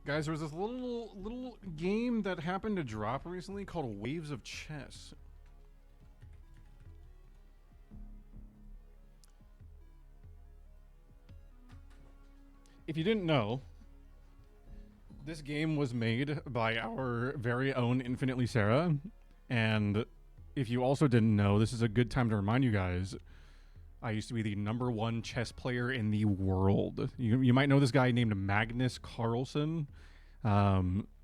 Guys, there was this little game that happened to drop recently called Waves of Chess. If you didn't know, this game was made by our very own Infinitely Sarah, and if you also didn't know, this is a good time to remind you guys, I used to be the #1 chess player in the world. You might know this guy named Magnus Carlsen.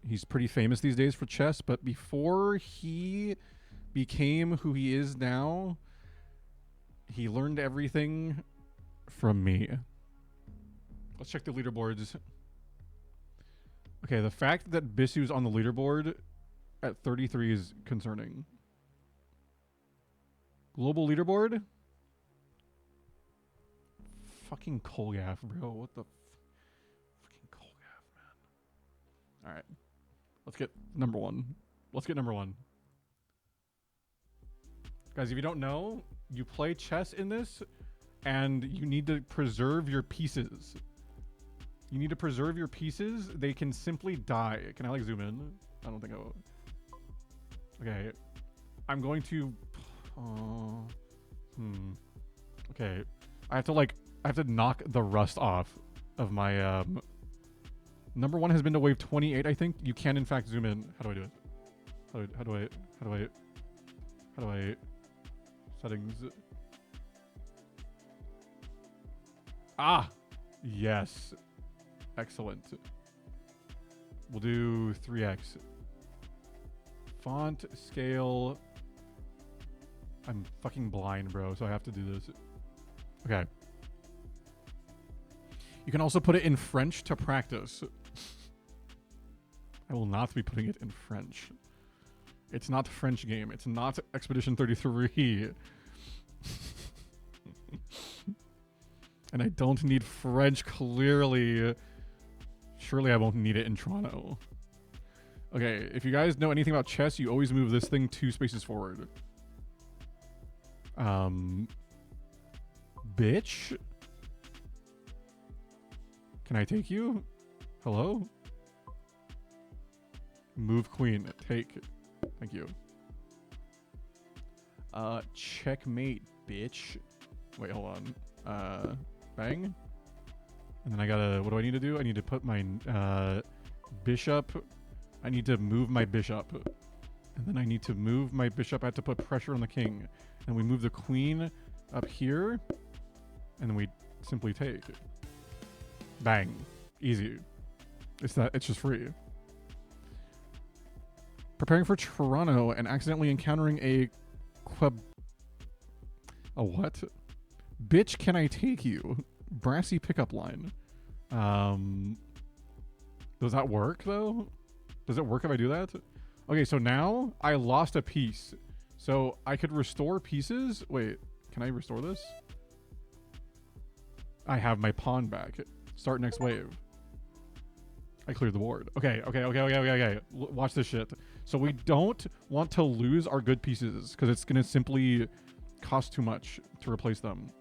He's pretty famous these days for chess, but before he became who he is now, he learned everything from me. Let's check the leaderboards. Okay, the fact that Bisu's on the leaderboard at 33 is concerning. Global leaderboard? Fucking Kolgaff, bro. What the fucking Kolgaff, man. Alright. Let's get number one. Let's get number one. Guys, if you don't know, you play chess in this, and you need to preserve your pieces. You need to preserve your pieces. They can simply die. Can I, like, zoom in? I don't think I will. Okay. I'm going to... Okay. I have to knock the rust off of my, Number 1 has been to wave 28, I think. You can, in fact, zoom in. How do I do it? How do I... Settings. Ah! Yes. Excellent. We'll do 3x. Font, scale... I'm fucking blind, bro, so I have to do this. Okay. You can also put it in French to practice. I will not be putting it in French. It's not a French game. It's not Expedition 33. And I don't need French, clearly. Surely I won't need it in Toronto. Okay, if you guys know anything about chess, you always move this thing 2 spaces forward. Bitch? Can I take you? Hello? Move queen. Take. Thank you. Checkmate, bitch. Wait, hold on. Bang. And then I gotta... What do I need to do? I need to put my bishop... I need to move my bishop. And then I need to move my bishop. I have to put pressure on the king. And we move the queen up here. And then we simply take. Bang. Easy. It's just free. Preparing for Toronto and accidentally encountering a what? Bitch, can I take you? Brassy pickup line. Does that work though? Does it work if I do that? Okay, so now I lost a piece. So I could restore pieces. Wait, can I restore this? I have my pawn back. Start next wave. I cleared the board. Okay. Watch this shit. So we don't want to lose our good pieces because it's going to simply cost too much to replace them.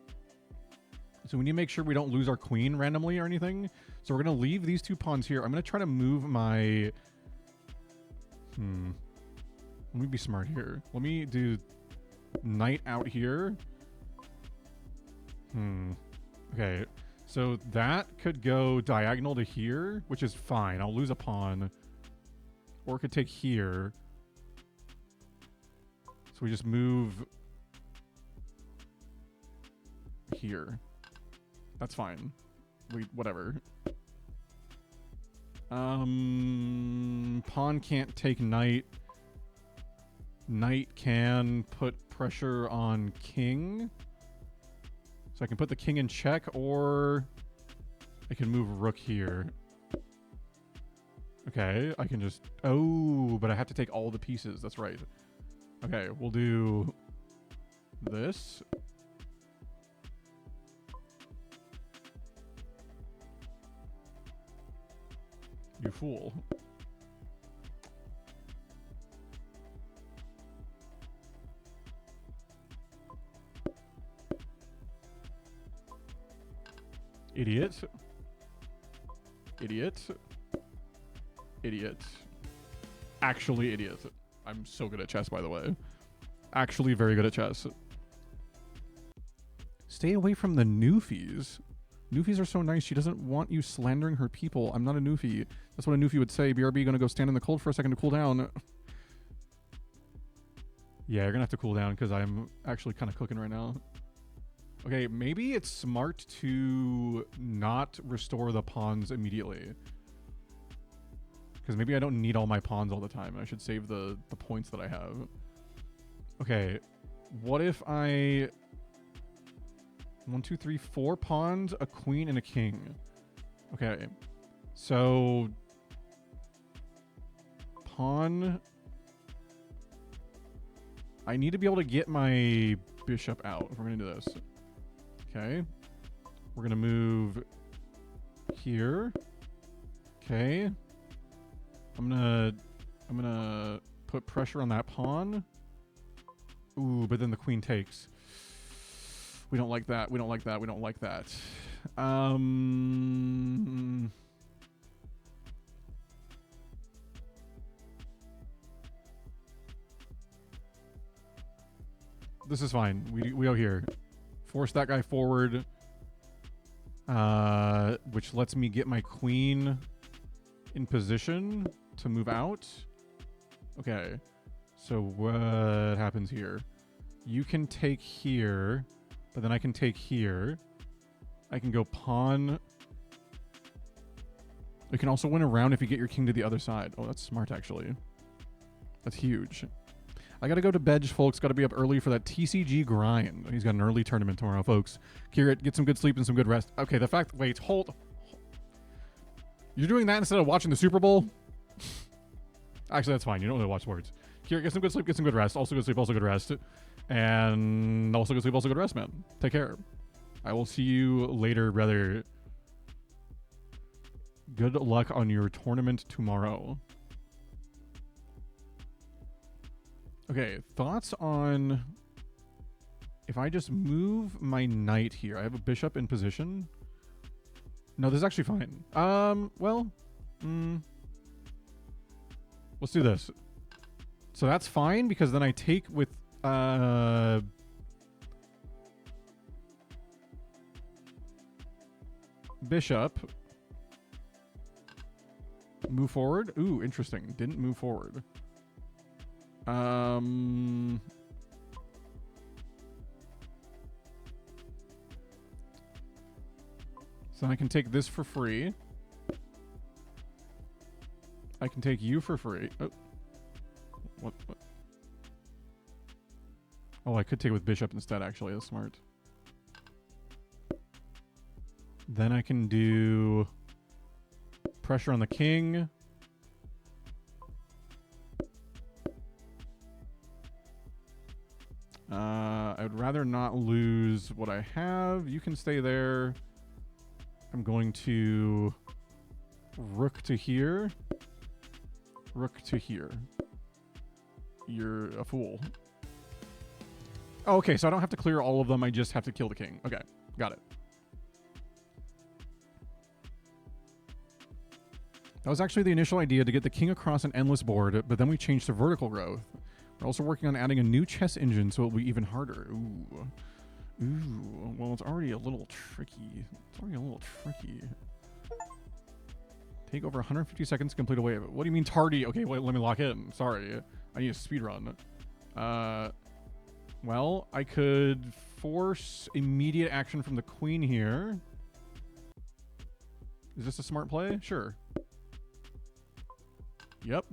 So we need to make sure we don't lose our queen randomly or anything. So we're going to leave these 2 pawns here. I'm going to try to move my... Let me be smart here. Let me do knight out here. Okay. So that could go diagonal to here, which is fine. I'll lose a pawn. Or it could take here. So we just move here. That's fine. Whatever. Pawn can't take knight. Knight can put pressure on king. So I can put the king in check, or I can move rook here. Okay, I can just... Oh, but I have to take all the pieces. That's right. Okay, we'll do this. You fool. Idiot. Idiot. Idiot. Actually idiot. I'm so good at chess, by the way. Actually very good at chess. Stay away from the Newfies. Newfies are so nice. She doesn't want you slandering her people. I'm not a Newfie. That's what a Newfie would say. BRB, gonna go stand in the cold for a second to cool down. Yeah, you're gonna have to cool down because I'm actually kind of cooking right now. Okay, maybe it's smart to not restore the pawns immediately. Because maybe I don't need all my pawns all the time. I should save the points that I have. Okay, what if I... 1, 2, 3, 4 pawns, a queen, and a king. Okay, so... Pawn... I need to be able to get my bishop out if we're going to do this. Okay. We're going to move here. Okay. I'm gonna put pressure on that pawn. Ooh, but then the queen takes. We don't like that. We don't like that. We don't like that. This is fine. We go here. Force that guy forward. Which lets me get my queen in position to move out. Okay. So what happens here? You can take here, but then I can take here. I can go pawn. You can also win a round if you get your king to the other side. Oh, that's smart, actually. That's huge. I gotta go to bed, folks. Gotta be up early for that TCG grind. He's got an early tournament tomorrow, folks. Kira, get some good sleep and some good rest. Okay, the fact... Wait, hold... You're doing that instead of watching the Super Bowl? Actually, that's fine. You don't really watch sports. Kira, get some good sleep, get some good rest. Also good sleep, also good rest. And also good sleep, also good rest, man. Take care. I will see you later, brother. Good luck on your tournament tomorrow. Okay, thoughts on if I just move my knight here. I have a bishop in position. No, this is actually fine. Let's do this. So that's fine because then I take with bishop. Move forward. Ooh, interesting. Didn't move forward. So I can take this for free. I can take you for free. Oh. What? Oh, I could take it with bishop instead, actually. That's smart. Then I can do pressure on the king. I would rather not lose what I have. You can stay there. I'm going to rook to here. Rook to here. You're a fool. Oh, okay, so I don't have to clear all of them. I just have to kill the king. Okay, got it. That was actually the initial idea, to get the king across an endless board, but then we changed to vertical growth. We're also working on adding a new chess engine so it'll be even harder. Ooh. Ooh. Well, it's already a little tricky. Take over 150 seconds to complete a wave. What do you mean tardy? Okay, wait, let me lock in. Sorry. I need a speed run. Well, I could force immediate action from the queen here. Is this a smart play? Sure. Yep.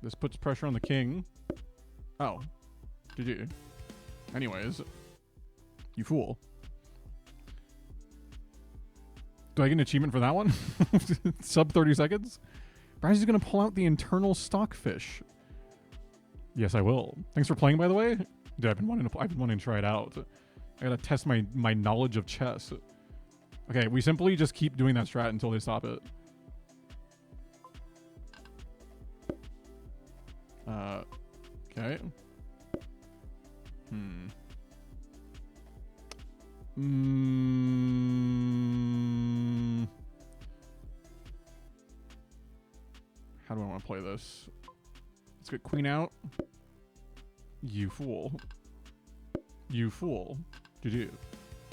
This puts pressure on the king. Oh. GG. Anyways. You fool. Do I get an achievement for that one? Sub 30 seconds? Bryce is going to pull out the internal stockfish. Yes, I will. Thanks for playing, by the way. Dude, I've been wanting to try it out. I gotta test my knowledge of chess. Okay, we simply just keep doing that strat until they stop it. Okay. How do I want to play this? Let's get queen out. You fool. You fool. GG.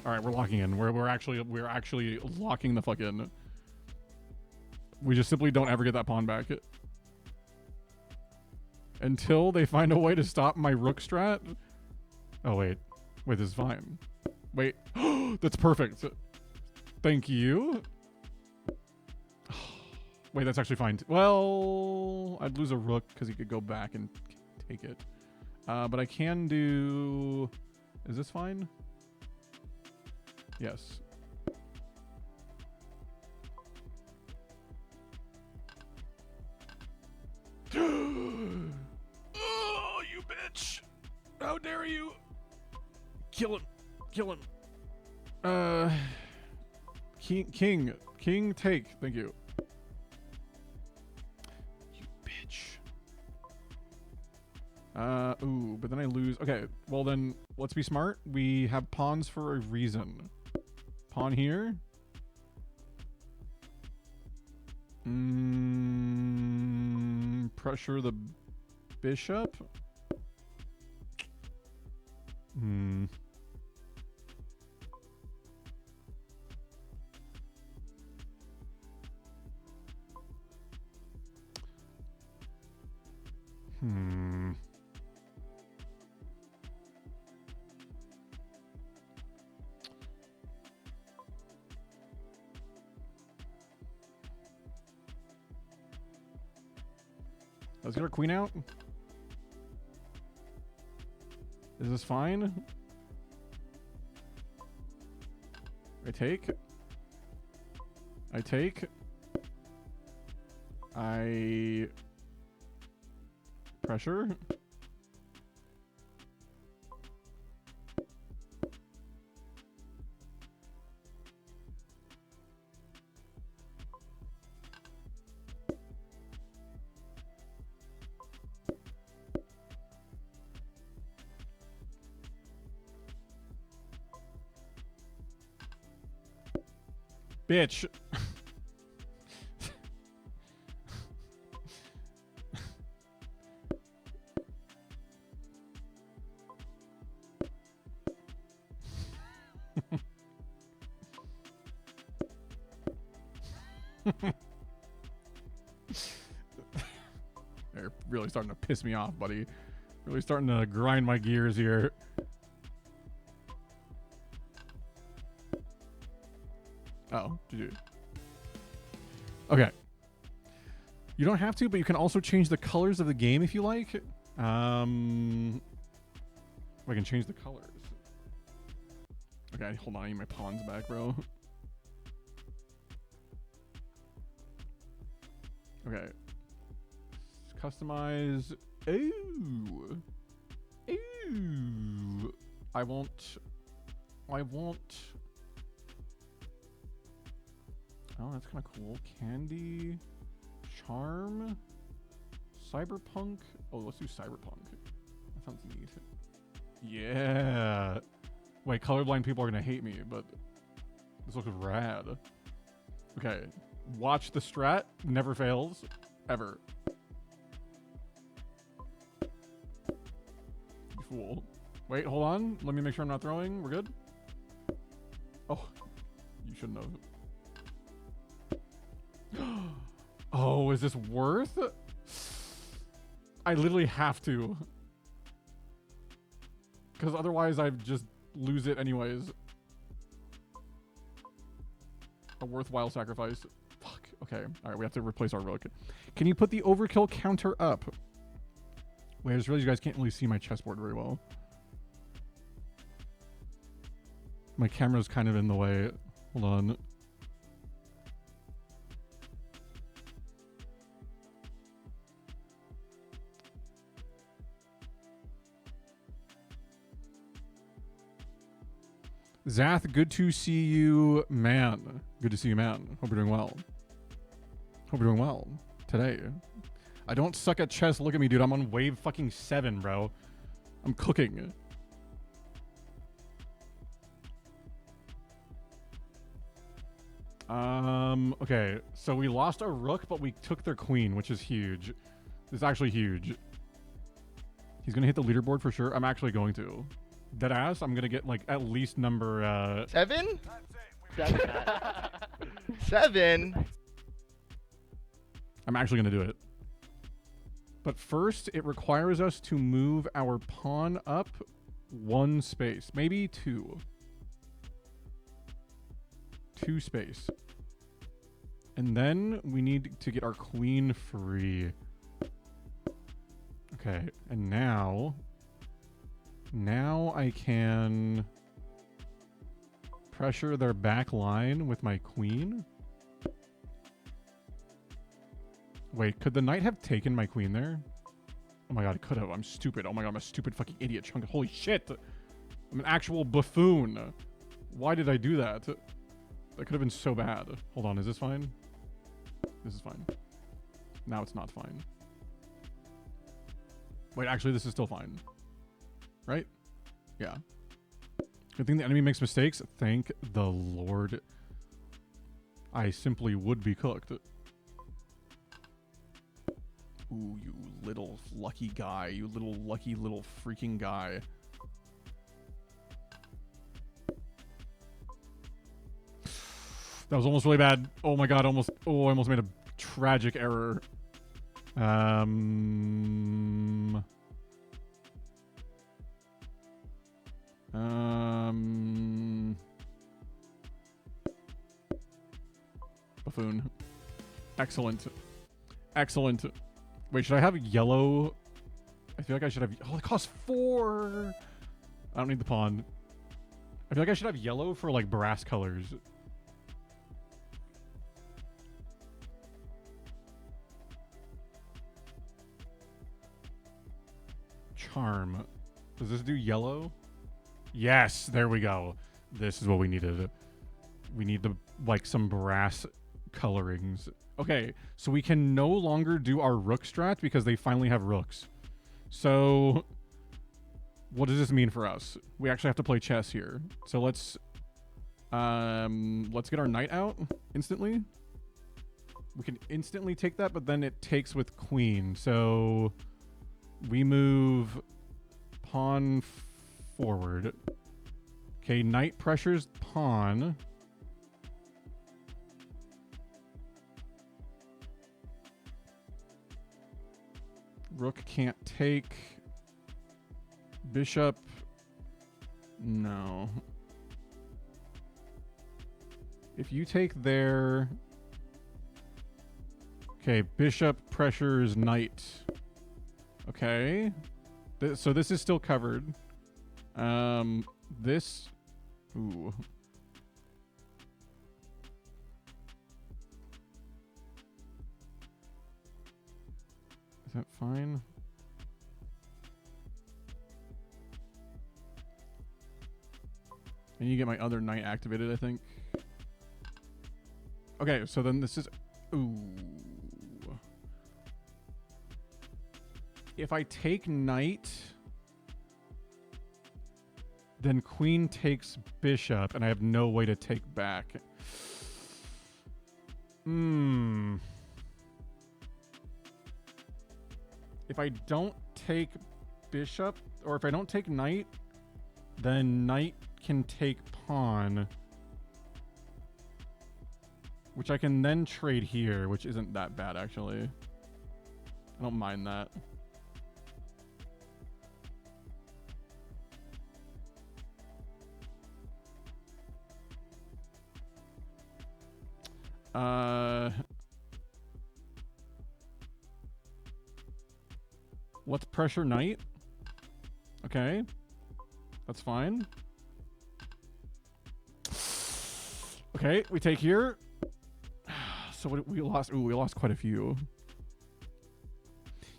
All right, we're locking in. We're actually locking the fuck in. We just simply don't ever get that pawn back until they find a way to stop my rook strat. Oh wait, this is fine. Wait, that's perfect. Thank you. Wait, that's actually fine. Well, I'd lose a rook because he could go back and take it. But I can do... Is this fine? Yes. Oh, you bitch! How dare you! Kill him! Kill him! King, take. Thank you. You bitch. Ooh, but then I lose. Okay, well then, let's be smart. We have pawns for a reason. Pawn here. Pressure the bishop. Let's get our queen out. Is this fine? I take. I pressure. Bitch. They're really starting to piss me off, buddy. Really starting to grind my gears here. Oh, GG. Okay. You don't have to, but you can also change the colors of the game if you like. I can change the colors. Okay, hold on. I need my pawns back, bro. Okay. Customize. Ooh. Ooh. I won't. Oh, that's kind of cool. Candy, charm, cyberpunk. Oh, let's do cyberpunk. That sounds neat. Yeah. Wait, colorblind people are gonna hate me, but this looks rad. Okay, watch the strat. Never fails, ever. You fool. Wait, hold on. Let me make sure I'm not throwing. We're good. Oh, you shouldn't have. Oh, is this worth? I literally have to. Because otherwise I just lose it anyways. A worthwhile sacrifice. Fuck. Okay. Alright, we have to replace our rook. Can you put the overkill counter up? Wait, I just realized you guys can't really see my chessboard very well. My camera's kind of in the way. Hold on. Zath, good to see you, man. Good to see you, man. Hope you're doing well. Hope you're doing well today. I don't suck at chess. Look at me, dude. I'm on wave fucking 7, bro. I'm cooking. Okay, so we lost our rook, but we took their queen, which is huge. This is actually huge. He's gonna hit the leaderboard for sure. I'm actually going to. Deadass, I'm gonna get like at least number 7? 7? I'm actually gonna do it. But first, it requires us to move our pawn up 1 space, maybe 2. 2 space. And then we need to get our queen free. Okay, and now I can pressure their back line with my queen. Wait, could the knight have taken my queen there? Oh my god, it could have. I'm stupid. Oh my god, I'm a stupid fucking idiot chunk. Holy shit. I'm an actual buffoon. Why did I do that? That could have been so bad. Hold on, is this fine? This is fine. Now it's not fine. Wait, actually, this is still fine. Right? Yeah. Good thing the enemy makes mistakes. Thank the Lord. I simply would be cooked. Ooh, you little lucky guy. You little lucky little freaking guy. That was almost really bad. Oh my god, almost. Oh, I almost made a tragic error. Buffoon. Excellent. Excellent. Wait, should I have yellow? I feel like I should have... Oh, it costs 4! I don't need the pawn. I feel like I should have yellow for, like, brass colors. Charm. Does this do yellow? Yes, there we go. This is what we needed. We need the, like, some brass colorings. Okay, so we can no longer do our rook strat because they finally have rooks. So, what does this mean for us? We actually have to play chess here. So let's get our knight out instantly. We can instantly take that, but then it takes with queen. So we move pawn forward. Okay, knight pressures pawn. Rook can't take. Bishop. No. If you take there. Okay, bishop pressures knight. Okay. So this is still covered. This. Ooh. Is that fine? I need to get my other knight activated, I think. Okay, so then this is... Ooh. If I take knight, then queen takes bishop, and I have no way to take back. If I don't take bishop, or if I don't take knight, then knight can take pawn, which I can then trade here, which isn't that bad, actually. I don't mind that. Let's pressure knight. Okay. That's fine. Okay, we take here. So what we lost? Ooh, we lost quite a few.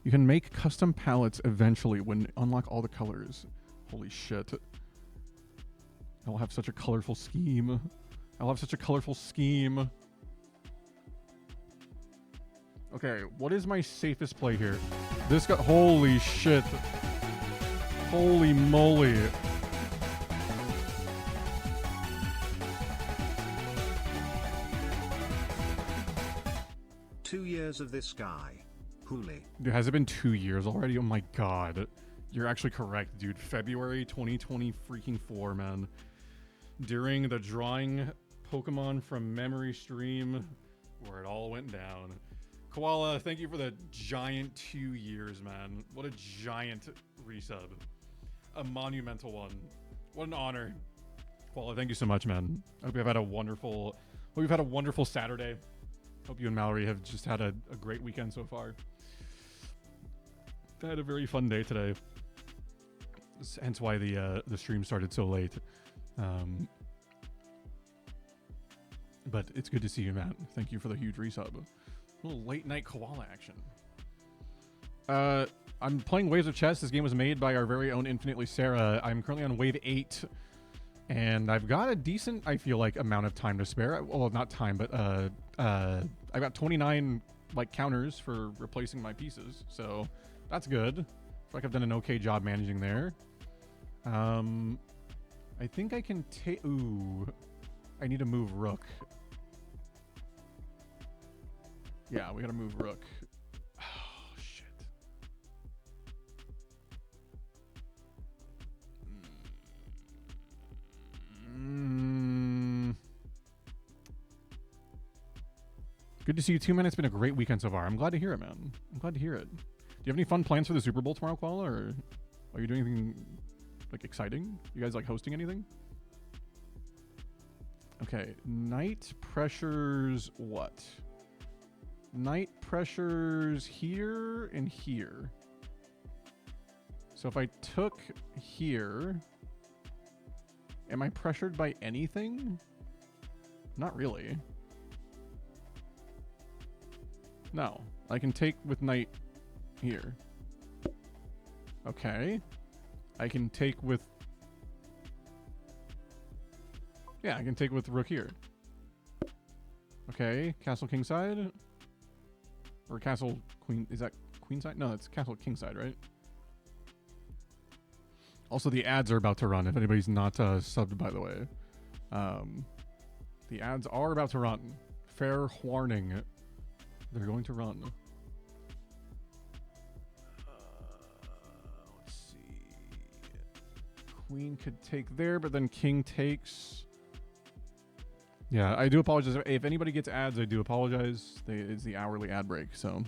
You can make custom palettes eventually when unlock all the colors. Holy shit. I'll have such a colorful scheme. I'll have such a colorful scheme. Okay, what is my safest play here? This got... Holy shit. Holy moly. 2 years of this guy. Hooli. Dude, has it been 2 years already? Oh my god. You're actually correct, dude. February 2020 freaking 4, man. During the drawing Pokemon from memory stream where it all went down. Koala, thank you for the giant 2 years, man. What a giant resub. A monumental one. What an honor. Koala, thank you so much, man. I hope you've had a wonderful Saturday. Hope you and Mallory have just had a great weekend so far. I had a very fun day today. Hence why the stream started so late. But it's good to see you, Matt. Thank you for the huge resub. A little late night koala action. I'm playing Waves of Chess. This game was made by our very own Infinitely Sarah. I'm currently on wave 8. And I've got a decent, I feel like, amount of time to spare. Well, not time, but I've got 29 like counters for replacing my pieces. So that's good. I feel like I've done an okay job managing there. I think I can take... Ooh. I need to move Rook. Yeah, we gotta move Rook. Oh, shit. Good to see you, 2 minutes. It's been a great weekend so far. I'm glad to hear it, man. I'm glad to hear it. Do you have any fun plans for the Super Bowl tomorrow, Koala? Or are you doing anything like exciting? You guys like hosting anything? Okay, night pressures what? Night pressures here and here. So if I took here, am I pressured by anything? Not really. No, I can take with knight here. Okay. I can take with... Yeah, I can take with rook here. Okay, castle kingside. Or castle queen... Is that queenside? No, it's castle kingside, right? Also, the ads are about to run, if anybody's not subbed, by the way. The ads are about to run. Fair warning. They're going to run. Let's see. Queen could take there, but then king takes. Yeah, I do apologize. If anybody gets ads, I do apologize. It's the hourly ad break, so.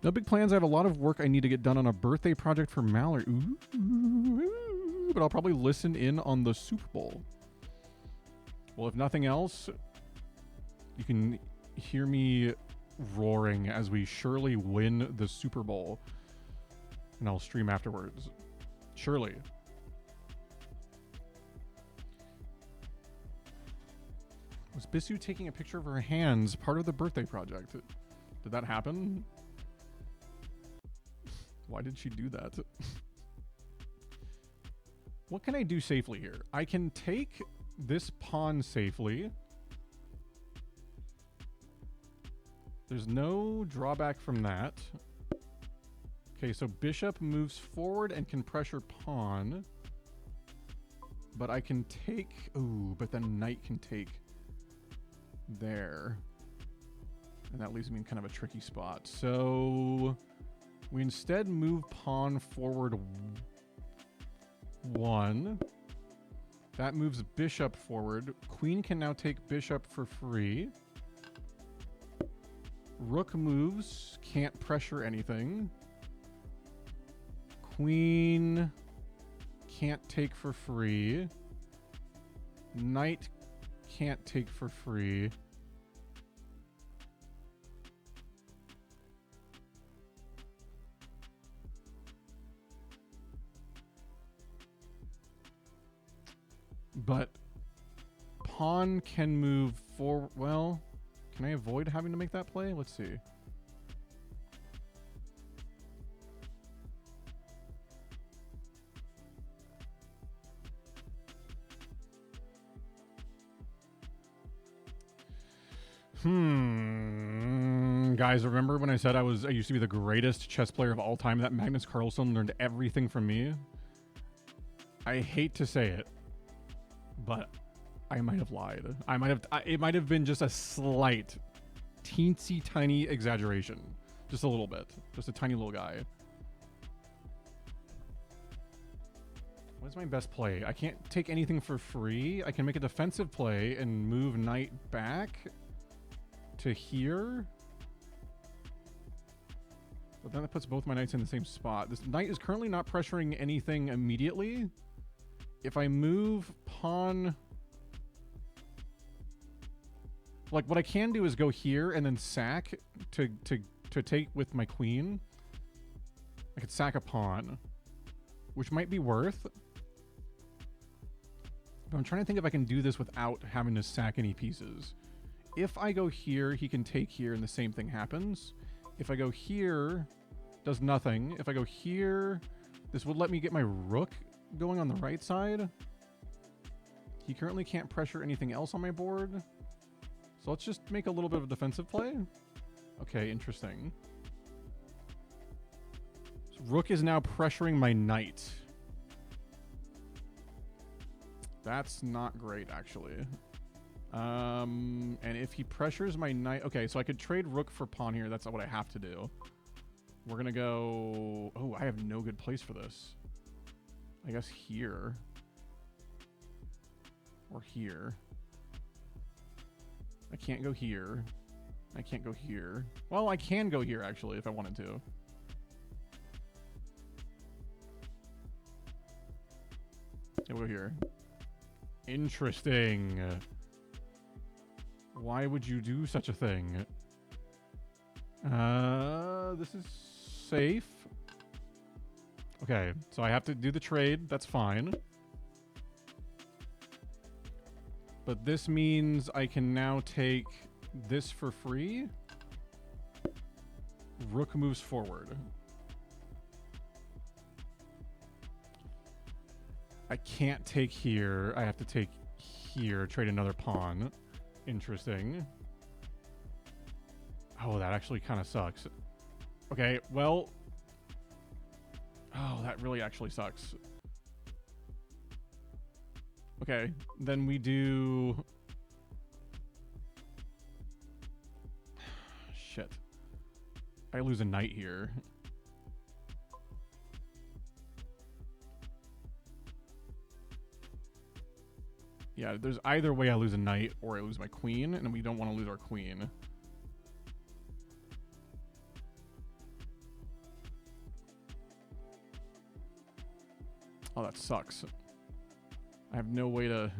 No big plans. I have a lot of work I need to get done on a birthday project for Mallory. Ooh, but I'll probably listen in on the Super Bowl. Well, if nothing else, you can hear me roaring as we surely win the Super Bowl. And I'll stream afterwards. Surely. Was Bisu taking a picture of her hands part of the birthday project? Did that happen? Why did she do that? What can I do safely here? I can take this pawn safely. There's no drawback from that. Okay, so bishop moves forward and can pressure pawn. But I can take... Ooh, but then knight can take there. And that leaves me in kind of a tricky spot. So we instead move pawn forward 1. That moves bishop forward. Queen can now take bishop for free. Rook moves, can't pressure anything. Queen can't take for free. Knight can't take for free. But pawn can move forward. Well, can I avoid having to make that play? Let's see. Guys, remember when I said I used to be the greatest chess player of all time? That Magnus Carlsen learned everything from me. I hate to say it, but I might have lied. It might have been just a slight teensy tiny exaggeration. Just a little bit. Just a tiny little guy. What's my best play? I can't take anything for free. I can make a defensive play and move knight back to here. But then that puts both my knights in the same spot. This knight is currently not pressuring anything immediately. If I move pawn... Like, what I can do is go here and then sack to take with my queen. I could sack a pawn, which might be worth. But I'm trying to think if I can do this without having to sack any pieces. If I go here, he can take here and the same thing happens. If I go here, does nothing. If I go here, this would let me get my rook going on the right side. He currently can't pressure anything else on my board. So let's just make a little bit of a defensive play. Okay, interesting. So rook is now pressuring my knight. That's not great, actually. And if he pressures my knight... Okay, so I could trade rook for pawn here. That's not what I have to do. We're going to go... Oh, I have no good place for this. I guess here. Or here. I can't go here. I can't go here. Well, I can go here, actually, if I wanted to. Yeah, we'll go here. Interesting. Why would you do such a thing? This is safe. Okay, so I have to do the trade. That's fine. But this means I can now take this for free. Rook moves forward. I can't take here. I have to take here, trade another pawn. Interesting. Oh, that actually kind of sucks. Okay, well... Oh, that really actually sucks. Okay, then we do... Shit. I lose a knight here. Yeah, there's either way I lose a knight or I lose my queen, and we don't want to lose our queen. Oh, that sucks. I have no way to...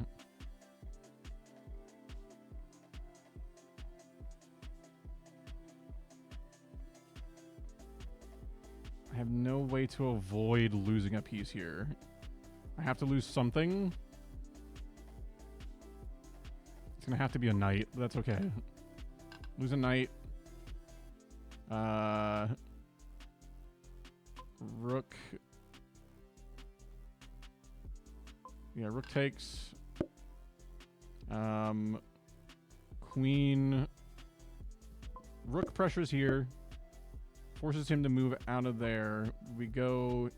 I have no way to avoid losing a piece here. I have to lose something. It's gonna have to be a knight, but that's okay. Lose a knight. Rook. Yeah, rook takes. Queen. Rook pressures here. Forces him to move out of there. We go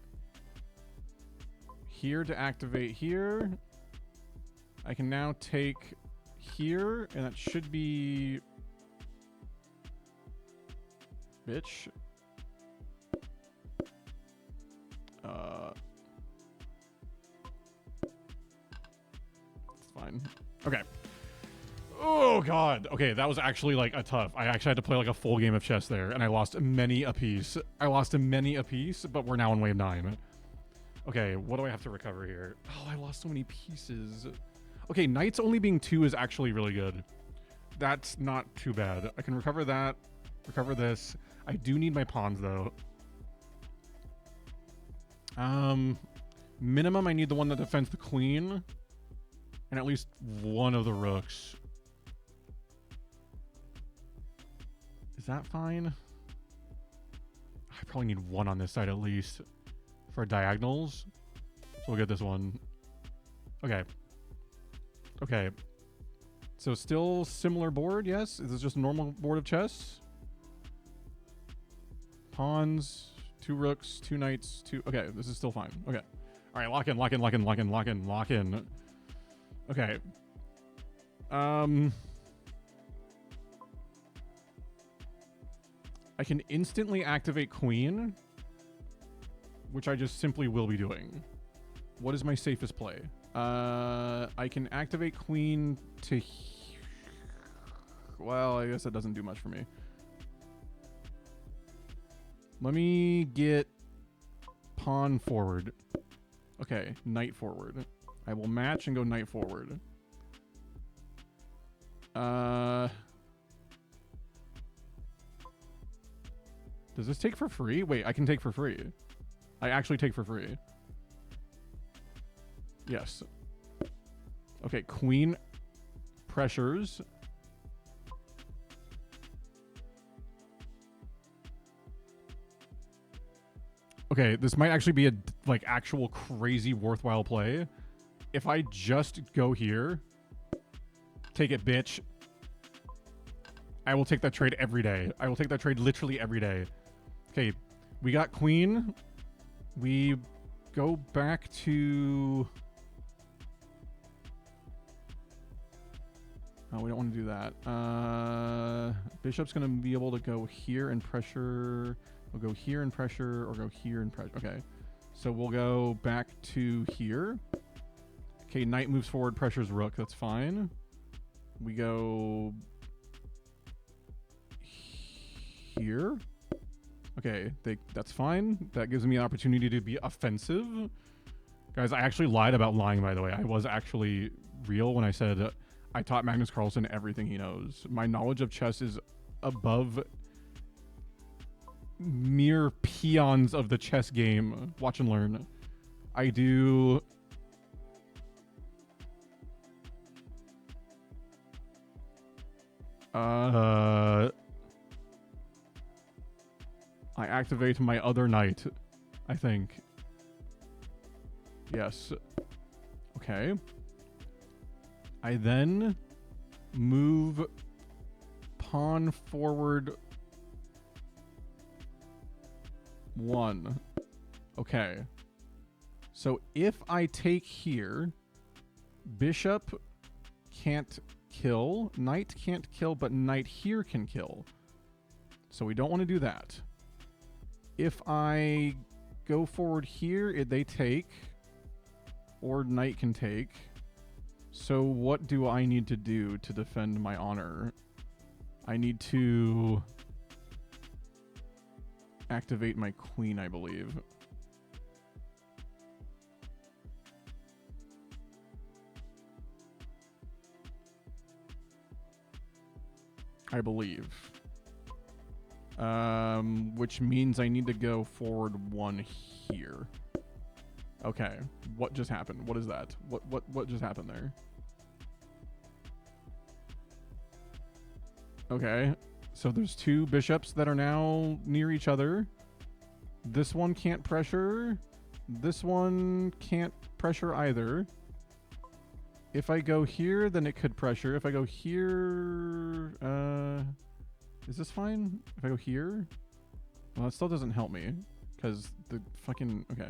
here to activate here. I can now take here, and that should be... Bitch. It's fine. Okay. Oh, God. Okay, that was actually, like, a tough. I actually had to play, like, a full game of chess there, and I lost many a piece. But we're now in wave 9. Okay, what do I have to recover here? Oh, I lost so many pieces. Okay, knights only being 2 is actually really good. That's not too bad. I can recover that, recover this. I do need my pawns, though. Minimum, I need the one that defends the queen, and at least one of the rooks. Is that fine? I probably need one on this side at least for diagonals. So we'll get this one. Okay. Okay. So still similar board, yes? Is this just a normal board of chess? Pawns, 2 rooks, 2 knights, 2... Okay, this is still fine. Okay. All right, lock in, lock in, lock in, lock in, lock in, lock in. Okay. I can instantly activate queen, which I just simply will be doing. What is my safest play? I can activate queen to... Well, I guess that doesn't do much for me. Let me get pawn forward. Okay, knight forward. I will match and go knight forward. Does this take for free? Wait, I can take for free. I actually take for free. Yes. Okay, queen pressures. Okay, this might actually be a like actual crazy worthwhile play. If I just go here, take it, bitch. I will take that trade every day. I will take that trade literally every day. Okay, we got queen. We go back to... Oh, we don't want to do that. Bishop's going to be able to go here and pressure... We'll go here and pressure, or go here and pressure. Okay, so we'll go back to here. Okay, knight moves forward, pressures rook. That's fine. We go... here. Okay, that's fine. That gives me an opportunity to be offensive. Guys, I actually lied about lying, by the way. I was actually real when I said I taught Magnus Carlsen everything he knows. My knowledge of chess is above mere peons of the chess game. Watch and learn. I do... I activate my other knight, I think. Yes. Okay. I then move pawn forward 1. Okay. So if I take here, bishop can't kill, knight can't kill, but knight here can kill. So we don't want to do that. If I go forward here, they take, or knight can take. So what do I need to do to defend my honor? I need to activate my queen, I believe. I believe. Which means I need to go forward 1 here. Okay. What just happened? What is that? What just happened there? Okay. So there's 2 bishops that are now near each other. This one can't pressure. This one can't pressure either. If I go here, then it could pressure. If I go here, is this fine? If I go here? Well, it still doesn't help me, because the fucking... Okay.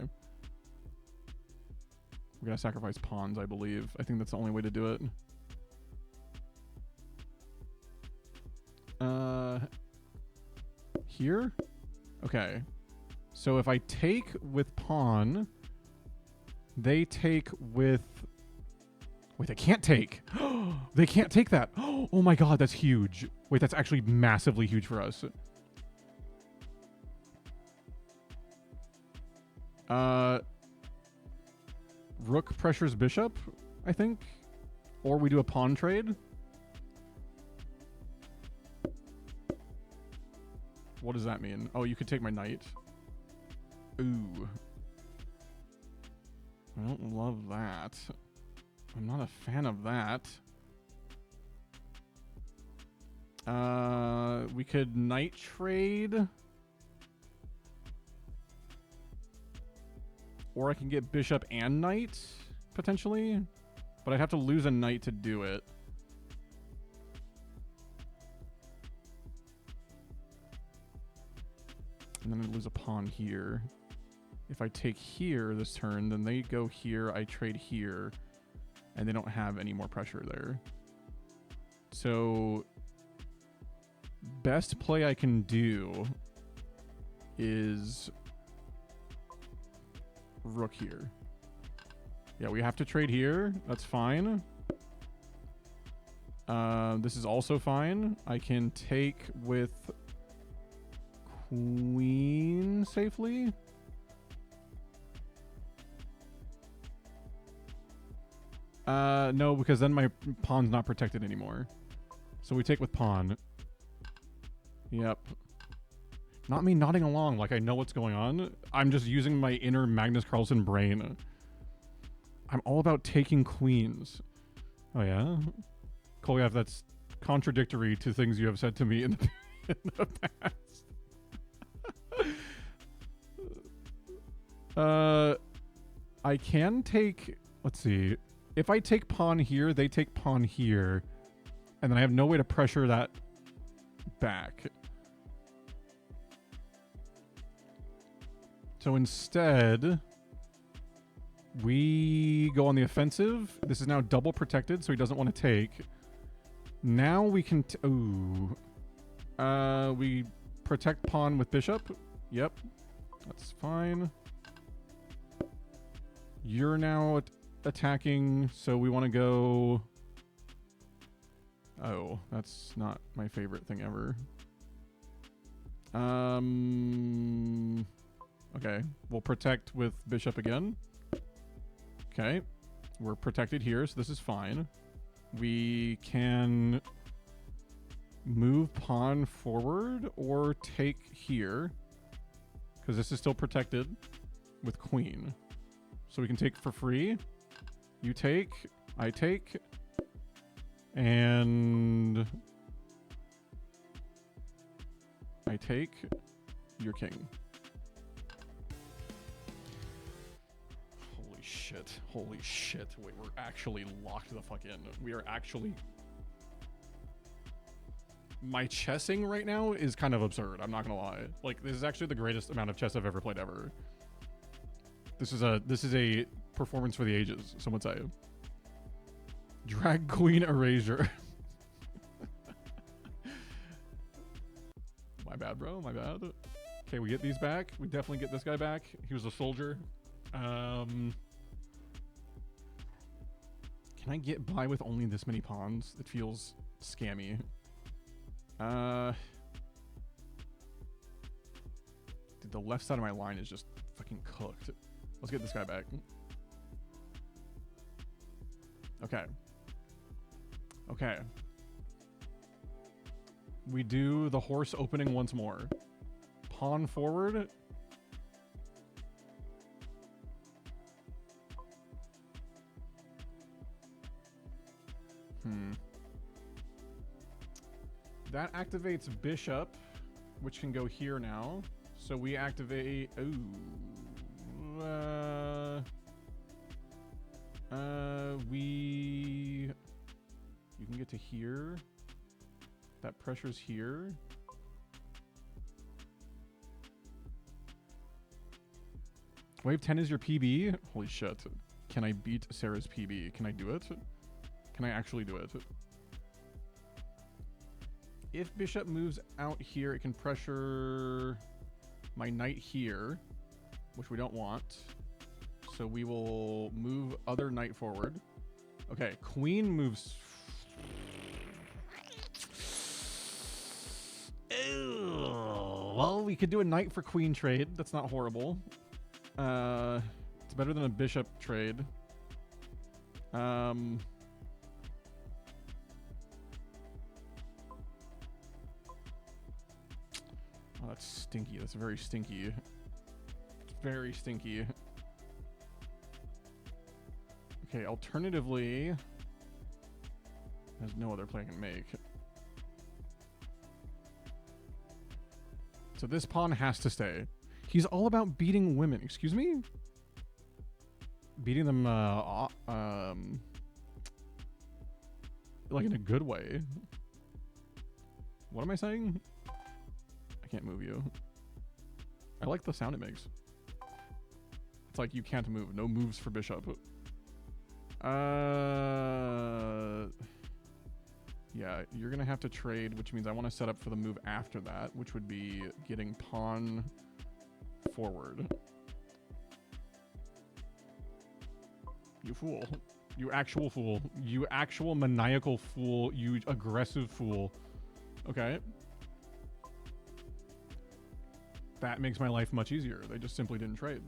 We gotta sacrifice pawns, I believe. I think that's the only way to do it. Here? Okay. So if I take with pawn, they take with... Wait, they can't take. They can't take that. Oh my god, that's huge. Wait, that's actually massively huge for us. Rook pressures bishop, I think. Or we do a pawn trade. What does that mean? Oh, you could take my knight. Ooh. I don't love that. I'm not a fan of that. We could knight trade. Or I can get bishop and knight, potentially. But I'd have to lose a knight to do it. And then I'd lose a pawn here. If I take here this turn, then they go here, I trade here. And they don't have any more pressure there. So, best play I can do is rook here. Yeah, we have to trade here. That's fine. This is also fine. I can take with queen safely. No, because then my pawn's not protected anymore. So we take with pawn. Yep. Not me nodding along like I know what's going on. I'm just using my inner Magnus Carlsen brain. I'm all about taking queens. Oh yeah? Kolyev, that's contradictory to things you have said to me in the past. I can take... Let's see. If I take pawn here, they take pawn here. And then I have no way to pressure that back. So instead, we go on the offensive. This is now double protected, so he doesn't want to take. Now we can... we protect pawn with bishop. Yep. That's fine. You're now attacking, so we want to go... Oh, that's not my favorite thing ever. Okay, we'll protect with bishop again. Okay, we're protected here, so this is fine. We can move pawn forward or take here, because this is still protected with queen. So we can take for free. You take, I take, and I take your king. Holy shit. Holy shit. Wait, we're actually locked the fuck in. We are actually... My chessing right now is kind of absurd. I'm not gonna lie. Like, this is actually the greatest amount of chess I've ever played ever. This is a performance for the ages, some would say. Drag queen erasure. My bad, bro. My bad. Okay, we get these back. We definitely get this guy back. He was a soldier. Can I get by with only this many pawns? It feels scammy. Dude, the left side of my line is just fucking cooked. Let's get this guy back. Okay. Okay. We do the horse opening once more. Pawn forward. That activates bishop, which can go here now. So we activate... You can get to here. That pressure's here. Wave 10 is your PB? Holy shit. Can I beat Sarah's PB? Can I do it? Can I actually do it? If bishop moves out here, it can pressure my knight here, which we don't want. So we will move other knight forward. Okay, queen moves... Ew. Well, we could do a knight for queen trade. That's not horrible. It's better than a bishop trade. Oh, that's stinky. That's very stinky. It's very stinky. Okay, alternatively, there's no other play I can make. So this pawn has to stay. He's all about beating women. Excuse me? Beating them, like in a good way. What am I saying? I can't move you. I like the sound it makes. It's like you can't move. No moves for bishop. Yeah, you're gonna have to trade, which means I want to set up for the move after that, which would be getting pawn forward. You fool. You actual fool. You actual maniacal fool. You aggressive fool. Okay. That makes my life much easier. They just simply didn't trade.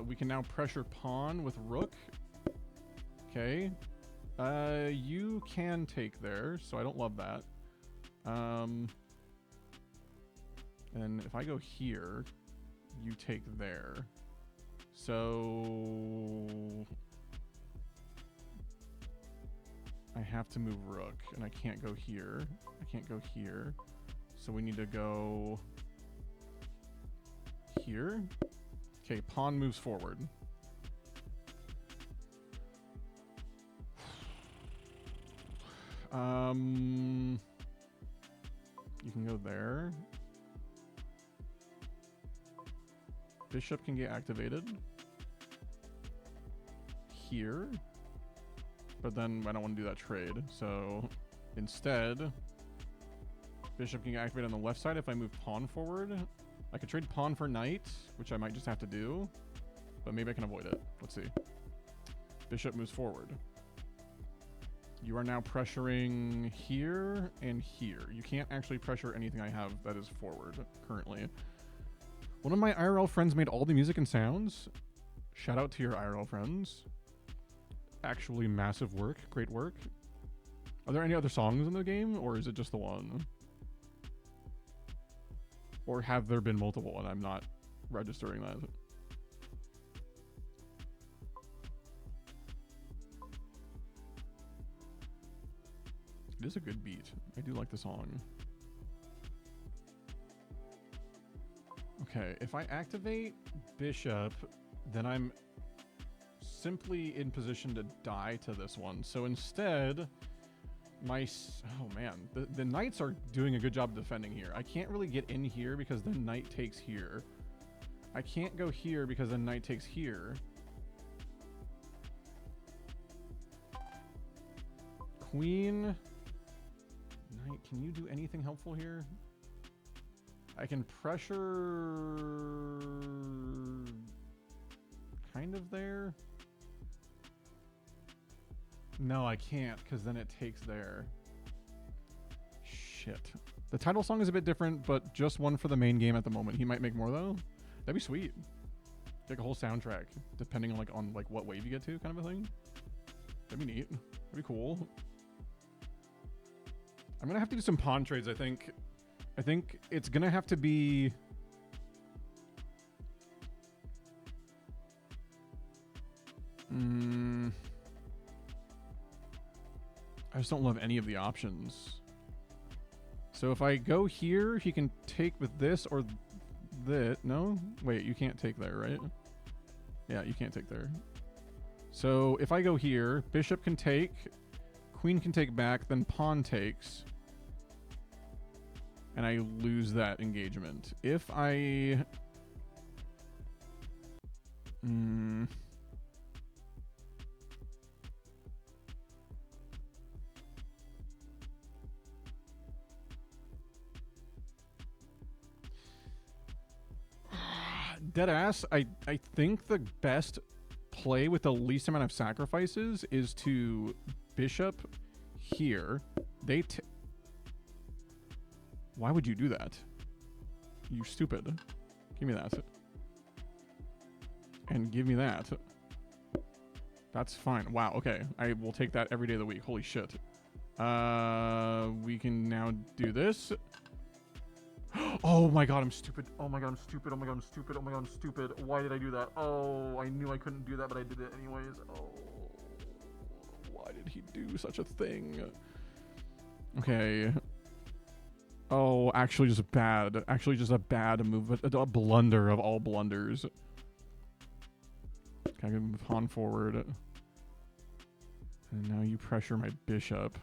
We can now pressure pawn with rook. Okay. You can take there, so I don't love that. And if I go here, you take there. So I have to move rook, and I can't go here. I can't go here. So we need to go here. Okay, pawn moves forward. You can go there. Bishop can get activated here, but then I don't want to do that trade. So instead, bishop can get activated on the left side if I move pawn forward. I could trade pawn for knight, which I might just have to do, but maybe I can avoid it. Let's see. Bishop moves forward. You are now pressuring here and here. You can't actually pressure anything I have that is forward currently. One of my IRL friends made all the music and sounds. Shout out to your IRL friends. Actually massive work. Great work. Are there any other songs in the game, or is it just the one? Or have there been multiple and I'm not registering that? It is a good beat. I do like the song. Okay, if I activate bishop, then I'm simply in position to die to this one. So instead, oh man, the knights are doing a good job defending here. I can't really get in here because the knight takes here. I can't go here because the knight takes here. Queen, knight, can you do anything helpful here? I can pressure kind of there. No, I can't, because then it takes there. Shit. The title song is a bit different, but just one for the main game at the moment. He might make more though. That'd be sweet. Like a whole soundtrack, depending on what wave you get to, kind of a thing. That'd be neat. That'd be cool. I'm gonna have to do some pawn trades, I think. I think it's gonna have to be I just don't love any of the options. So if I go here, he can take with this or that. No? Wait, you can't take there, right? Yeah, you can't take there. So if I go here, bishop can take, queen can take back, then pawn takes. And I lose that engagement. If I... Deadass, I think the best play with the least amount of sacrifices is to bishop here. Why would you do that? You stupid. Give me that. And give me that. That's fine. Wow, okay. I will take that every day of the week. Holy shit. We can now do this. Oh my god, I'm stupid. Oh my god, I'm stupid. Oh my god, I'm stupid. Oh my god, I'm stupid. Why did I do that? Oh, I knew I couldn't do that, but I did it anyways. Oh, why did he do such a thing? Okay. Oh, actually just bad. Actually just a bad move. A blunder of all blunders. Okay, I'm gonna move pawn forward. And now you pressure my bishop.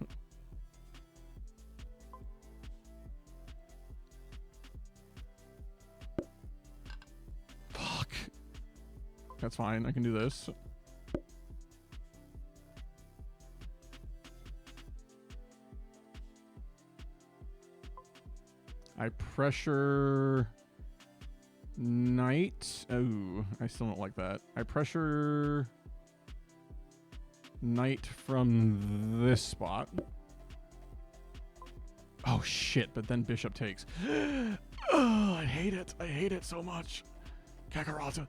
Fuck. That's fine. I can do this. I pressure Knight. Oh, I still don't like that. I pressure knight from this spot. Oh shit, but then bishop takes. Oh, I hate it. I hate it so much. Kakarata.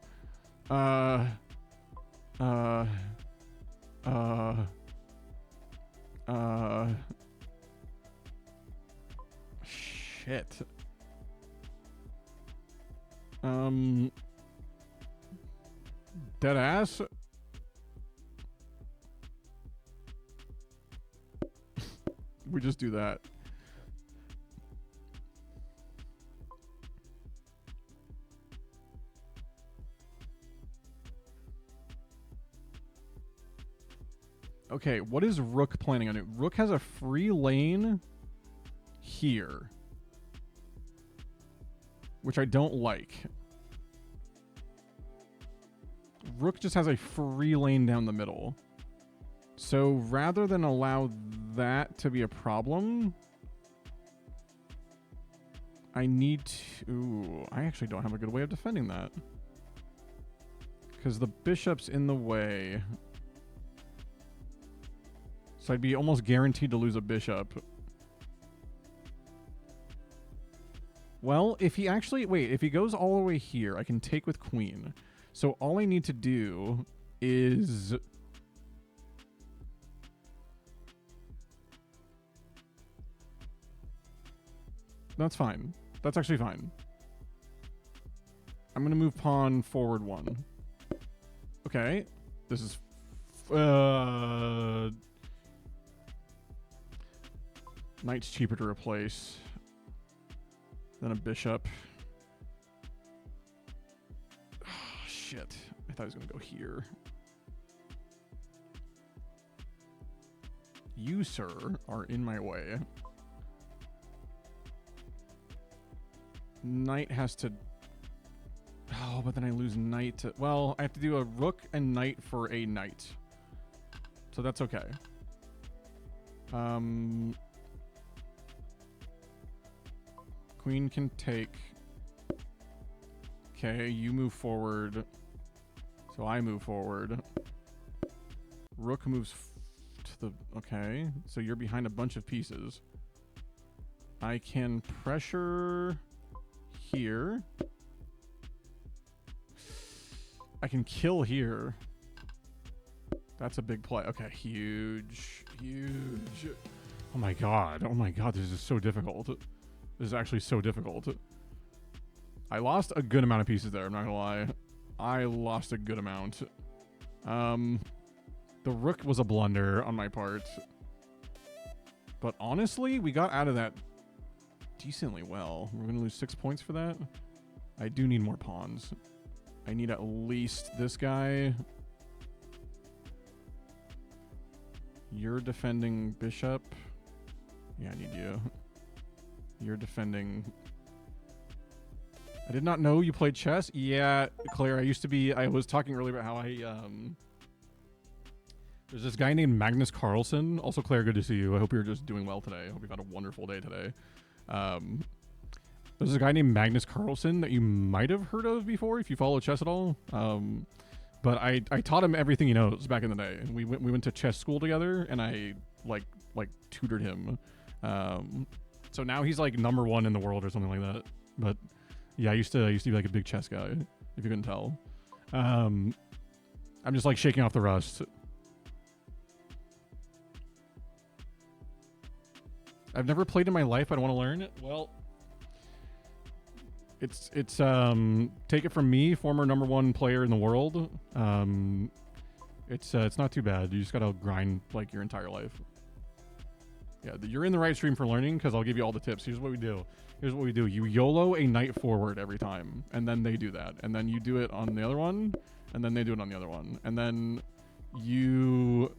Shit. Dead ass. We just do that. Okay, what is Rook planning on doing? Rook has a free lane here, which I don't like. Rook just has a free lane down the middle. So rather than allow that to be a problem, I need to... Ooh, I actually don't have a good way of defending that. Because the bishop's in the way. So I'd be almost guaranteed to lose a bishop. Well, if he actually... Wait, if he goes all the way here, I can take with queen. So all I need to do is... That's fine. That's actually fine. I'm going to move pawn forward 1. Okay. This is... Knight's cheaper to replace than a bishop. Oh, shit. I thought he was going to go here. You, sir, are in my way. Knight has to... Oh, but then I lose knight to... Well, I have to do a rook and knight for a knight. So that's okay. Queen can take... Okay, you move forward. So I move forward. Rook moves to the... Okay, so you're behind a bunch of pieces. I can pressure... here. I can kill here. That's a big play. Okay, huge. Huge. Oh my god. Oh my god, this is so difficult. This is actually so difficult. I lost a good amount of pieces there, I'm not gonna lie. I lost a good amount. The rook was a blunder on my part. But honestly, we got out of that decently well. We're going to lose 6 points for that. I do need more pawns. I need at least this guy. You're defending bishop. Yeah, I need you. You're defending... I did not know you played chess. Yeah, Claire, I was talking earlier about how there's this guy named Magnus Carlsen. Also, Claire, good to see you. I hope you're just doing well today. I hope you've had a wonderful day today. There's a guy named Magnus Carlsen that you might have heard of before if you follow chess at all. But I taught him everything he knows back in the day. We went to chess school together, and I like tutored him. So now he's like #1 in the world or something like that. But yeah, I used to be like a big chess guy, if you couldn't tell. I'm just like shaking off the rust. I've never played in my life. I don't want to learn it. Well, it's take it from me, former #1 player in the world. It's not too bad. You just gotta grind like your entire life. Yeah, you're in the right stream for learning because I'll give you all the tips. Here's what we do. You YOLO a knight forward every time, and then they do that, and then you do it on the other one, and then they do it on the other one, and then you.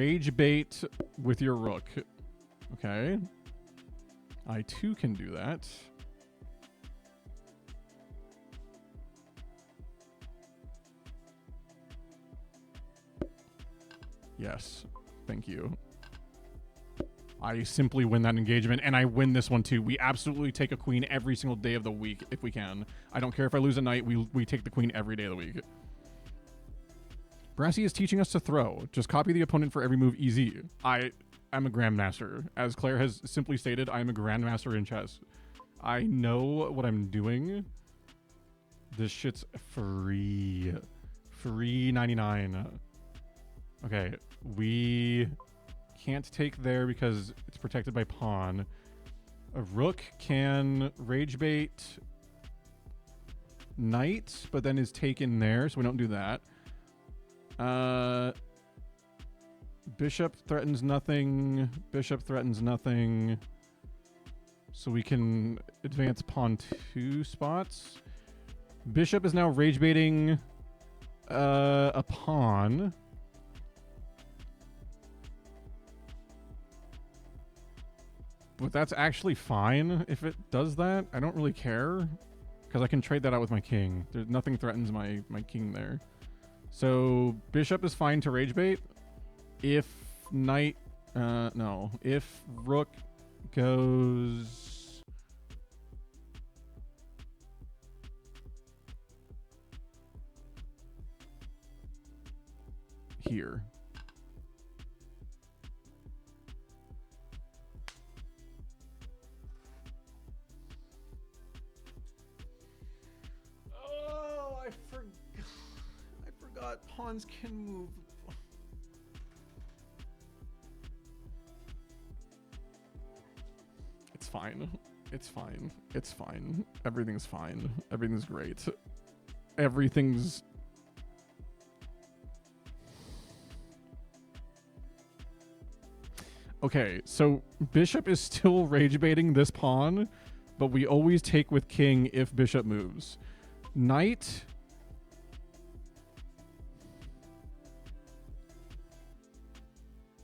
rage bait with your rook. Okay. I too can do that. Yes. Thank you. I simply win that engagement, and I win this one too. We absolutely take a queen every single day of the week if we can. I don't care if I lose a knight, we take the queen every day of the week. Brassy is teaching us to throw. Just copy the opponent for every move, easy. I'm a grandmaster. As Claire has simply stated, I'm a grandmaster in chess. I know what I'm doing. This shit's free. Free 99. Okay, we can't take there because it's protected by pawn. A rook can rage bait knight, but then is taken there, so we don't do that. Bishop threatens nothing. Bishop threatens nothing. So we can advance pawn 2 spots. Bishop is now rage baiting a pawn. But that's actually fine if it does that. I don't really care because I can trade that out with my king. There's nothing threatens my king there. So bishop is fine to rage bait. If knight, no. If rook goes here. Pawns can move. It's fine. It's fine. It's fine. Everything's fine. Everything's great. Everything's... Okay, so bishop is still rage baiting this pawn, but we always take with king if bishop moves. Knight...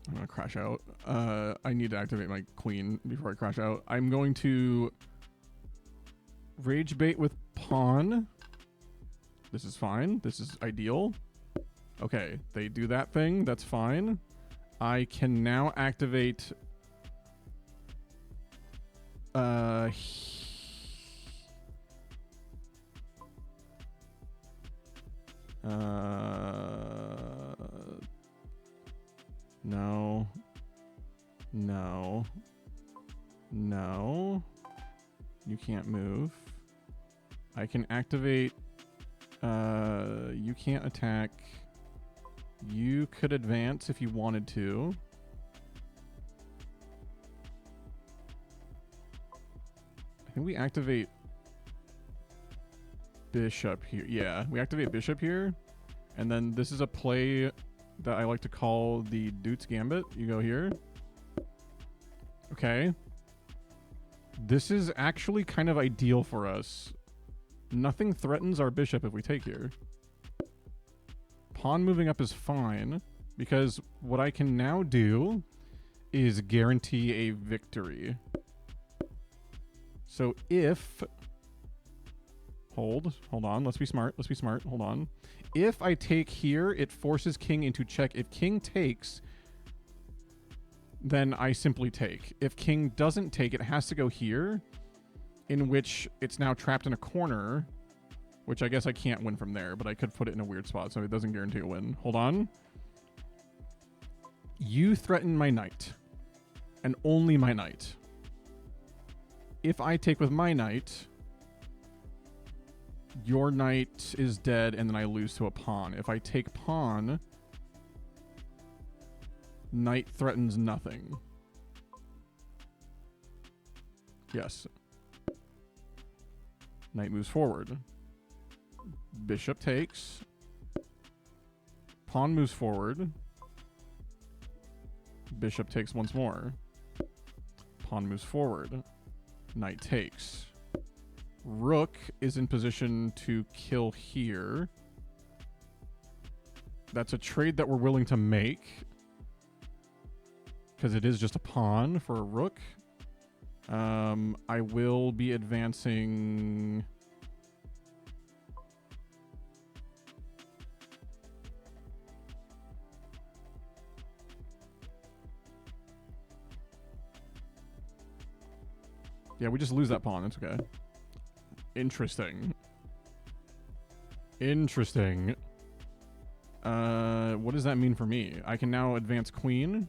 I'm going to crash out. I need to activate my queen before I crash out. I'm going to rage bait with pawn. This is fine. This is ideal. Okay, they do that thing. That's fine. I can now activate... No. No. No. You can't move. I can activate... you can't attack. You could advance if you wanted to. I think we activate bishop here. Yeah, we activate bishop here. And then this is a play that I like to call the Doots Gambit. You go here. Okay. This is actually kind of ideal for us. Nothing threatens our bishop if we take here. Pawn moving up is fine, because what I can now do is guarantee a victory. So if... Hold on. Let's be smart. Hold on. If I take here, it forces king into check. If king takes, then I simply take. If king doesn't take, it has to go here, in which it's now trapped in a corner, which I guess I can't win from there, but I could put it in a weird spot, so it doesn't guarantee a win. Hold on. You threaten my knight, and only my knight. If I take with my knight... Your knight is dead, and then I lose to a pawn. If I take pawn, knight threatens nothing. Yes. Knight moves forward. Bishop takes. Pawn moves forward. Bishop takes once more. Pawn moves forward. Knight takes. Rook is in position to kill here. That's a trade that we're willing to make. because it is just a pawn for a rook. I will be advancing... Yeah, we just lose that pawn. That's okay. Interesting. Interesting. What does that mean for me? I can now advance queen.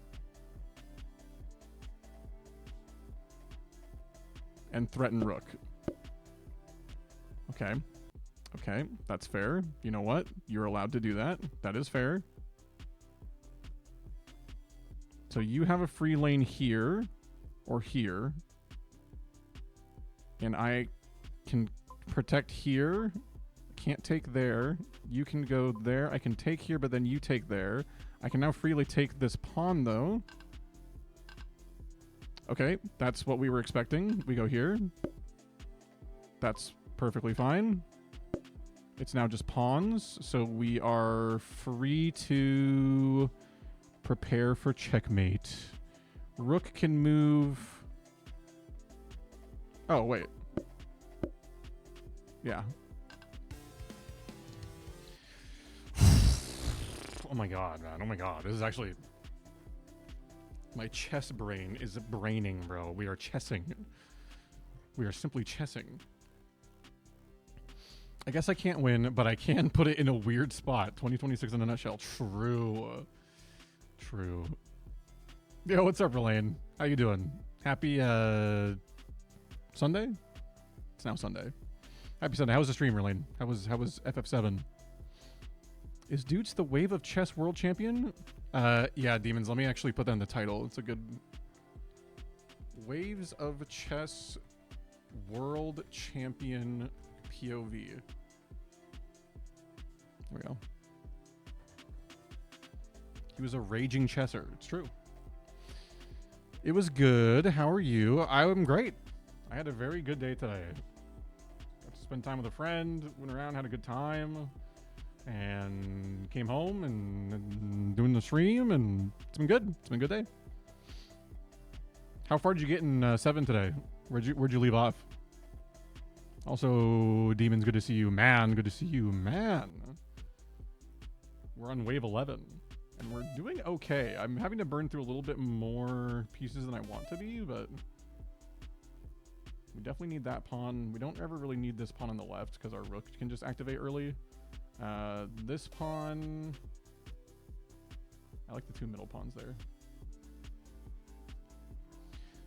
And threaten rook. Okay. Okay, that's fair. You know what? You're allowed to do that. That is fair. So you have a free lane here. Or here. And I can protect here. Can't take there. You can go there. I can take here, but then you take there. I can now freely take this pawn, though. Okay, that's what we were expecting. We go here. That's perfectly fine. It's now just pawns, so we are free to prepare for checkmate. Rook can move... Oh, wait. Yeah. Oh my god, man. Oh my god. This is actually... My chess brain is braining, bro. We are chessing. We are simply chessing. I guess I can't win, but I can put it in a weird spot. 2026 in a nutshell. True. True. Yo, what's up, Relaine? How you doing? Happy, Sunday? It's now Sunday. Happy Sunday. How was the stream, Relaine? How was FF7? Is Doots the Wave of Chess World Champion? Yeah, Demons. Let me actually put that in the title. It's a good... Waves of Chess World Champion POV. There we go. He was a raging chesser. It's true. It was good. How are you? I'm great. I had a very good day today. Got to spend time with a friend, went around, had a good time, and came home and doing the stream, and it's been good. It's been a good day. How far did you get in 7 today? Where'd you leave off? Also, Demons, good to see you. Man, good to see you. Man. We're on wave 11. And we're doing okay. I'm having to burn through a little bit more pieces than I want to be, but... We definitely need that pawn. We don't ever really need this pawn on the left, because our rook can just activate early. This pawn... I like the 2 middle pawns there.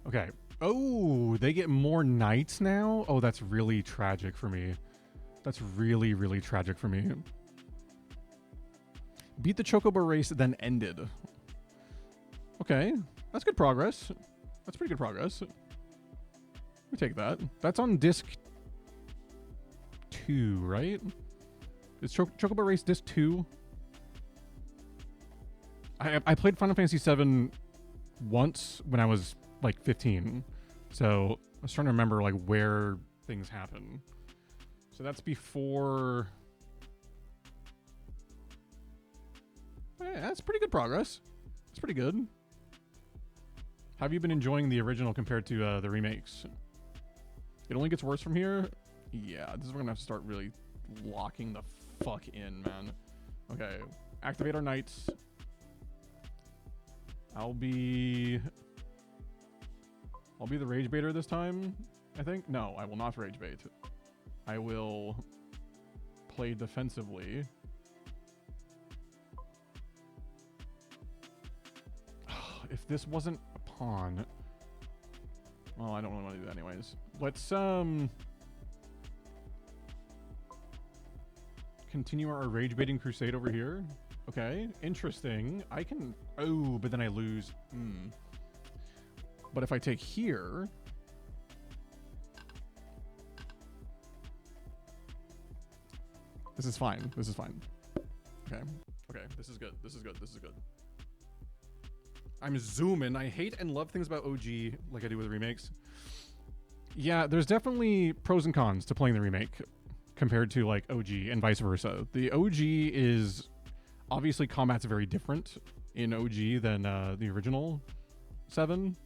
Okay. Oh, they get more knights now? Oh, that's really tragic for me. That's really, really tragic for me. Beat the Chocobo race, then ended. Okay. That's good progress. That's pretty good progress. We take that. That's on disc 2, right? Is Chocobo race disc 2? I played Final Fantasy 7 once when I was like 15. So I was trying to remember like where things happen. So that's before... Yeah, that's pretty good progress. It's pretty good. Have you been enjoying the original compared to the remakes? It only gets worse from here? Yeah, this is where we're gonna have to start really locking the fuck in, man. Okay, activate our knights. I'll be the rage baiter this time, I think. No, I will not rage bait. I will play defensively. If this wasn't a pawn... Well, I don't really want to do that anyways. Let's, continue our rage baiting crusade over here. Okay, interesting. I can... Oh, but then I lose. But if I take here... This is fine. This is fine. Okay. Okay, this is good. This is good. This is good. I'm zooming. I hate and love things about OG like I do with remakes. Yeah, there's definitely pros and cons to playing the remake compared to like OG and vice versa. The OG is obviously combat's very different in OG than the original. 7.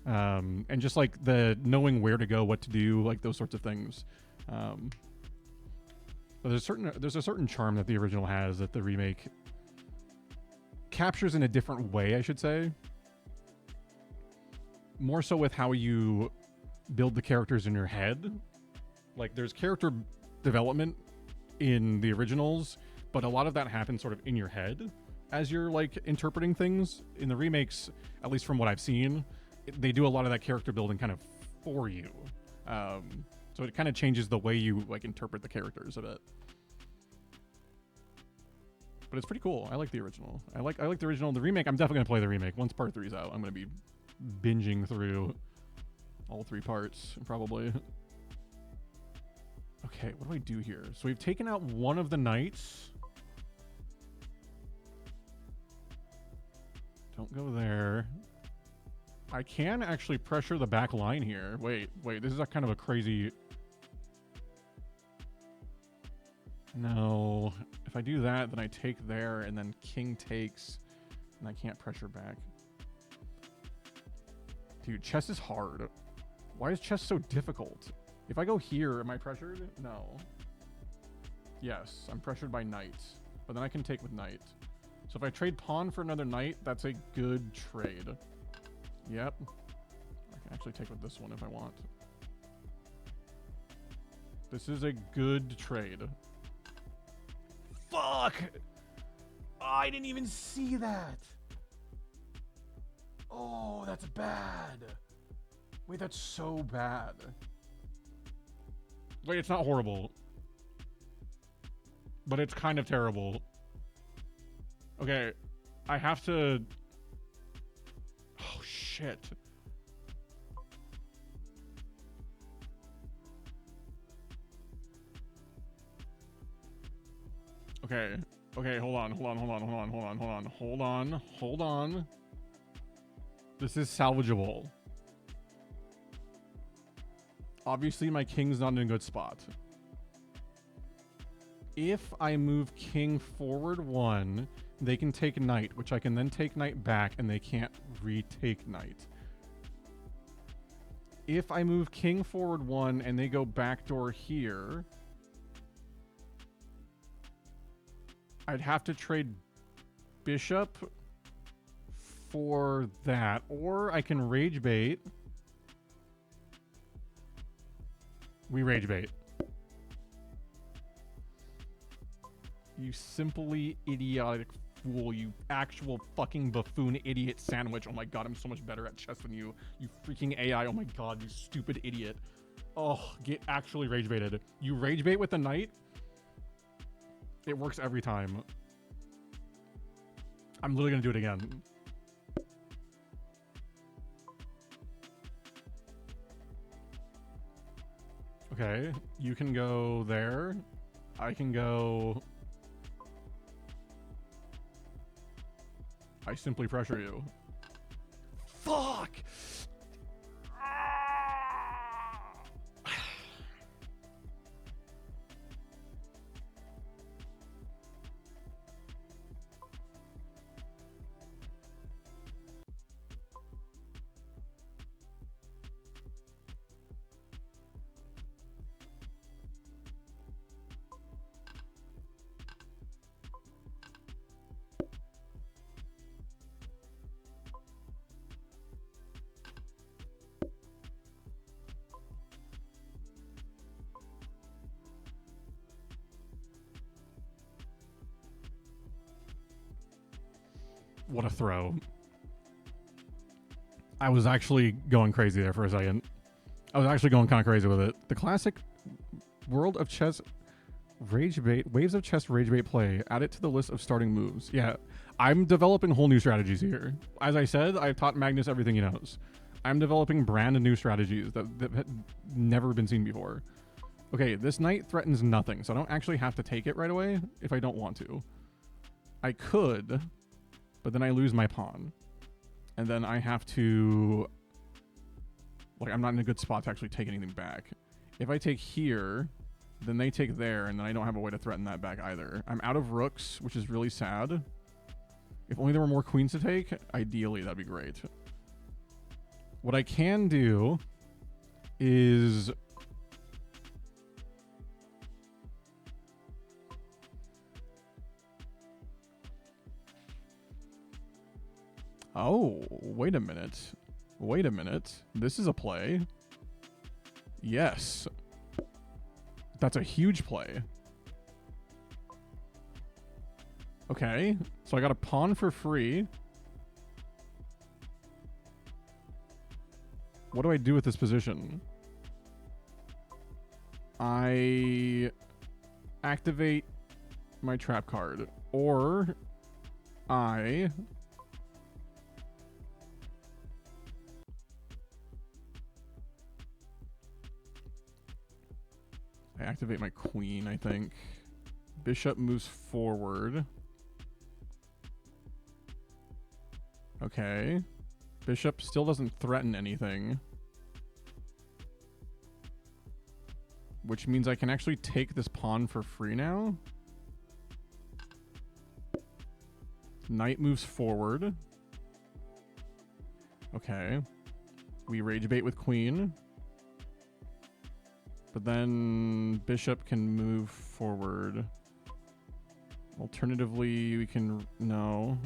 And just like the knowing where to go, what to do, like those sorts of things. But there's a certain charm that the original has that the remake captures in a different way, I should say. More so with how you build the characters in your head. Like, there's character development in the originals, but a lot of that happens sort of in your head as you're, like, interpreting things. In the remakes, at least from what I've seen, they do a lot of that character building kind of for you. So it kind of changes the way you, like, interpret the characters a bit. But it's pretty cool. I like the original. I like the original. The remake, I'm definitely going to play the remake. Once part 3's out, I'm going to be binging through all 3 parts, probably. Okay, what do I do here? So we've taken out one of the knights. Don't go there. I can actually pressure the back line here. Wait, this is a kind of a crazy... No. If I do that, then I take there, and then king takes, and I can't pressure back. Dude, chess is hard. Why is chess so difficult? If I go here, am I pressured? No. Yes, I'm pressured by knight. But then I can take with knight. So if I trade pawn for another knight, that's a good trade. Yep. I can actually take with this one if I want. This is a good trade. Fuck! Oh, I didn't even see that. Oh, that's bad. Wait, that's so bad. Wait, it's not horrible. But it's kind of terrible. Okay, I have to... Oh, shit. Okay, hold on. This is salvageable. Obviously, my king's not in a good spot. If I move king forward 1, they can take knight, which I can then take knight back, and they can't retake knight. If I move king forward 1 and they go backdoor here, I'd have to trade bishop for that, or I can rage bait. We rage bait. You simply idiotic fool, you actual fucking buffoon idiot sandwich. Oh my god, I'm so much better at chess than you. You freaking AI, oh my god, you stupid idiot. Oh, get actually rage baited. You rage bait with the knight? It works every time. I'm literally gonna do it again. Okay, you can go there. I can go... I simply pressure you. Fuck! What a throw. I was actually going crazy there for a second. I was actually going kind of crazy with it. The classic World of Chess Rage Bait, Waves of Chess Rage Bait play. Add it to the list of starting moves. Yeah, I'm developing whole new strategies here. As I said, I've taught Magnus everything he knows. I'm developing brand new strategies that have never been seen before. Okay, this knight threatens nothing, so I don't actually have to take it right away if I don't want to. I could... but then I lose my pawn. And then I have to... like, I'm not in a good spot to actually take anything back. If I take here, then they take there, and then I don't have a way to threaten that back either. I'm out of rooks, which is really sad. If only there were more queens to take, ideally that'd be great. What I can do is... Oh, wait a minute. Wait a minute. This is a play. Yes. That's a huge play. Okay, so I got a pawn for free. What do I do with this position? I activate my trap card, or I activate my queen, I think. Bishop moves forward. Okay. Bishop still doesn't threaten anything. Which means I can actually take this pawn for free now. Knight moves forward. Okay. We rage bait with queen. But then bishop can move forward. Alternatively, we can... No.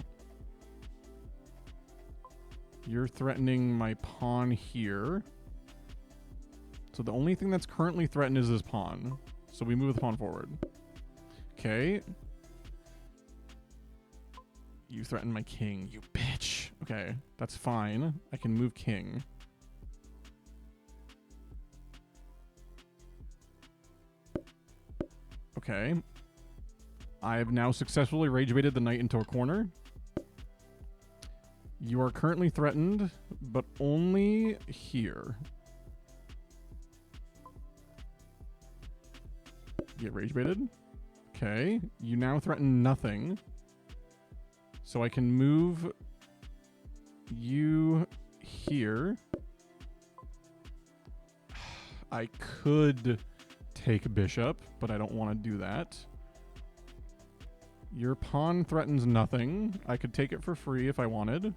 You're threatening my pawn here. So the only thing that's currently threatened is this pawn. So we move the pawn forward. Okay. You threaten my king, you bitch. Okay, that's fine. I can move king. Okay. I have now successfully rage baited the knight into a corner. You are currently threatened, but only here. Get rage baited. Okay. You now threaten nothing. So I can move you here. I could take bishop, but I don't want to do that. Your pawn threatens nothing. I could take it for free if I wanted,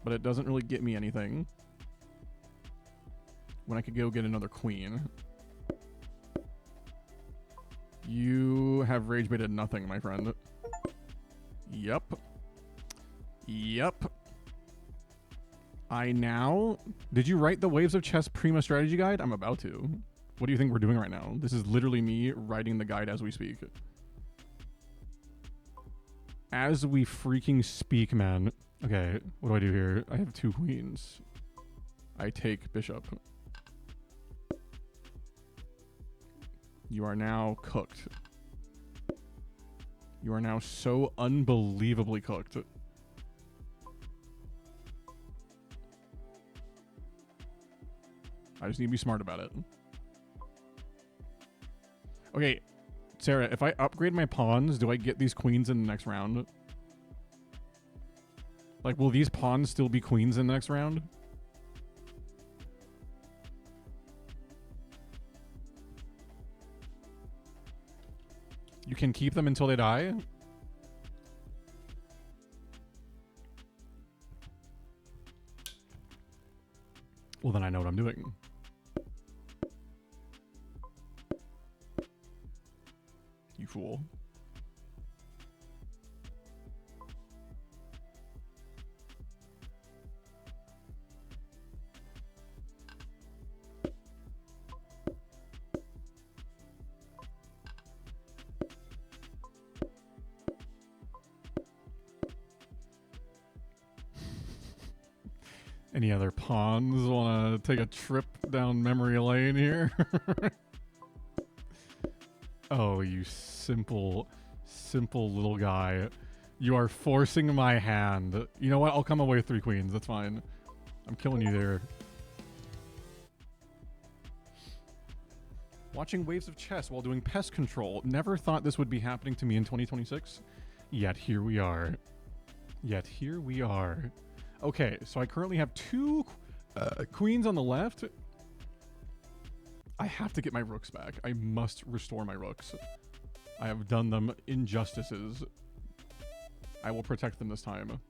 but it doesn't really get me anything. When I could go get another queen. You have rage baited nothing, my friend. Yep. Yep. I now... Did you write the Waves of Chess Prima strategy guide? I'm about to. What do you think we're doing right now? This is literally me writing the guide as we speak. As we freaking speak, man. Okay, what do I do here? I have two queens. I take bishop. You are now cooked. You are now so unbelievably cooked. I just need to be smart about it. Okay, Sarah, if I upgrade my pawns, do I get these queens in the next round? Like, will these pawns still be queens in the next round? You can keep them until they die? Well, then I know what I'm doing. You fool. Any other pawns want to take a trip down memory lane here? Oh, you simple little guy. You are forcing my hand. You know what? I'll come away with 3 queens. That's fine. I'm killing you there. Watching Waves of Chess while doing pest control. Never thought this would be happening to me in 2026. Yet here we are. Yet here we are. Okay, so I currently have 2 queens on the left. I have to get my rooks back. I must restore my rooks. I have done them injustices. I will protect them this time.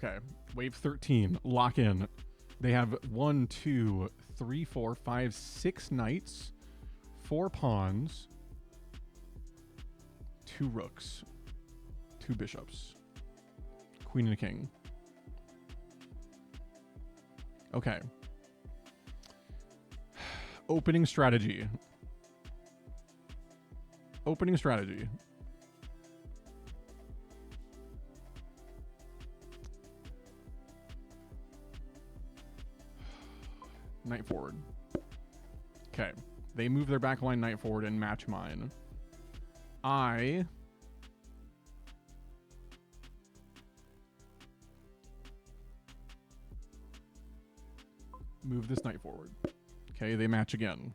Okay, wave 13, lock in. They have 1, 2, 3, 4, 5, 6 knights, 4 pawns, 2 rooks, 2 bishops, queen and a king. Okay. Opening strategy. Opening strategy. Knight forward. Okay. They move their backline knight forward and match mine. I move this knight forward. Okay, they match again.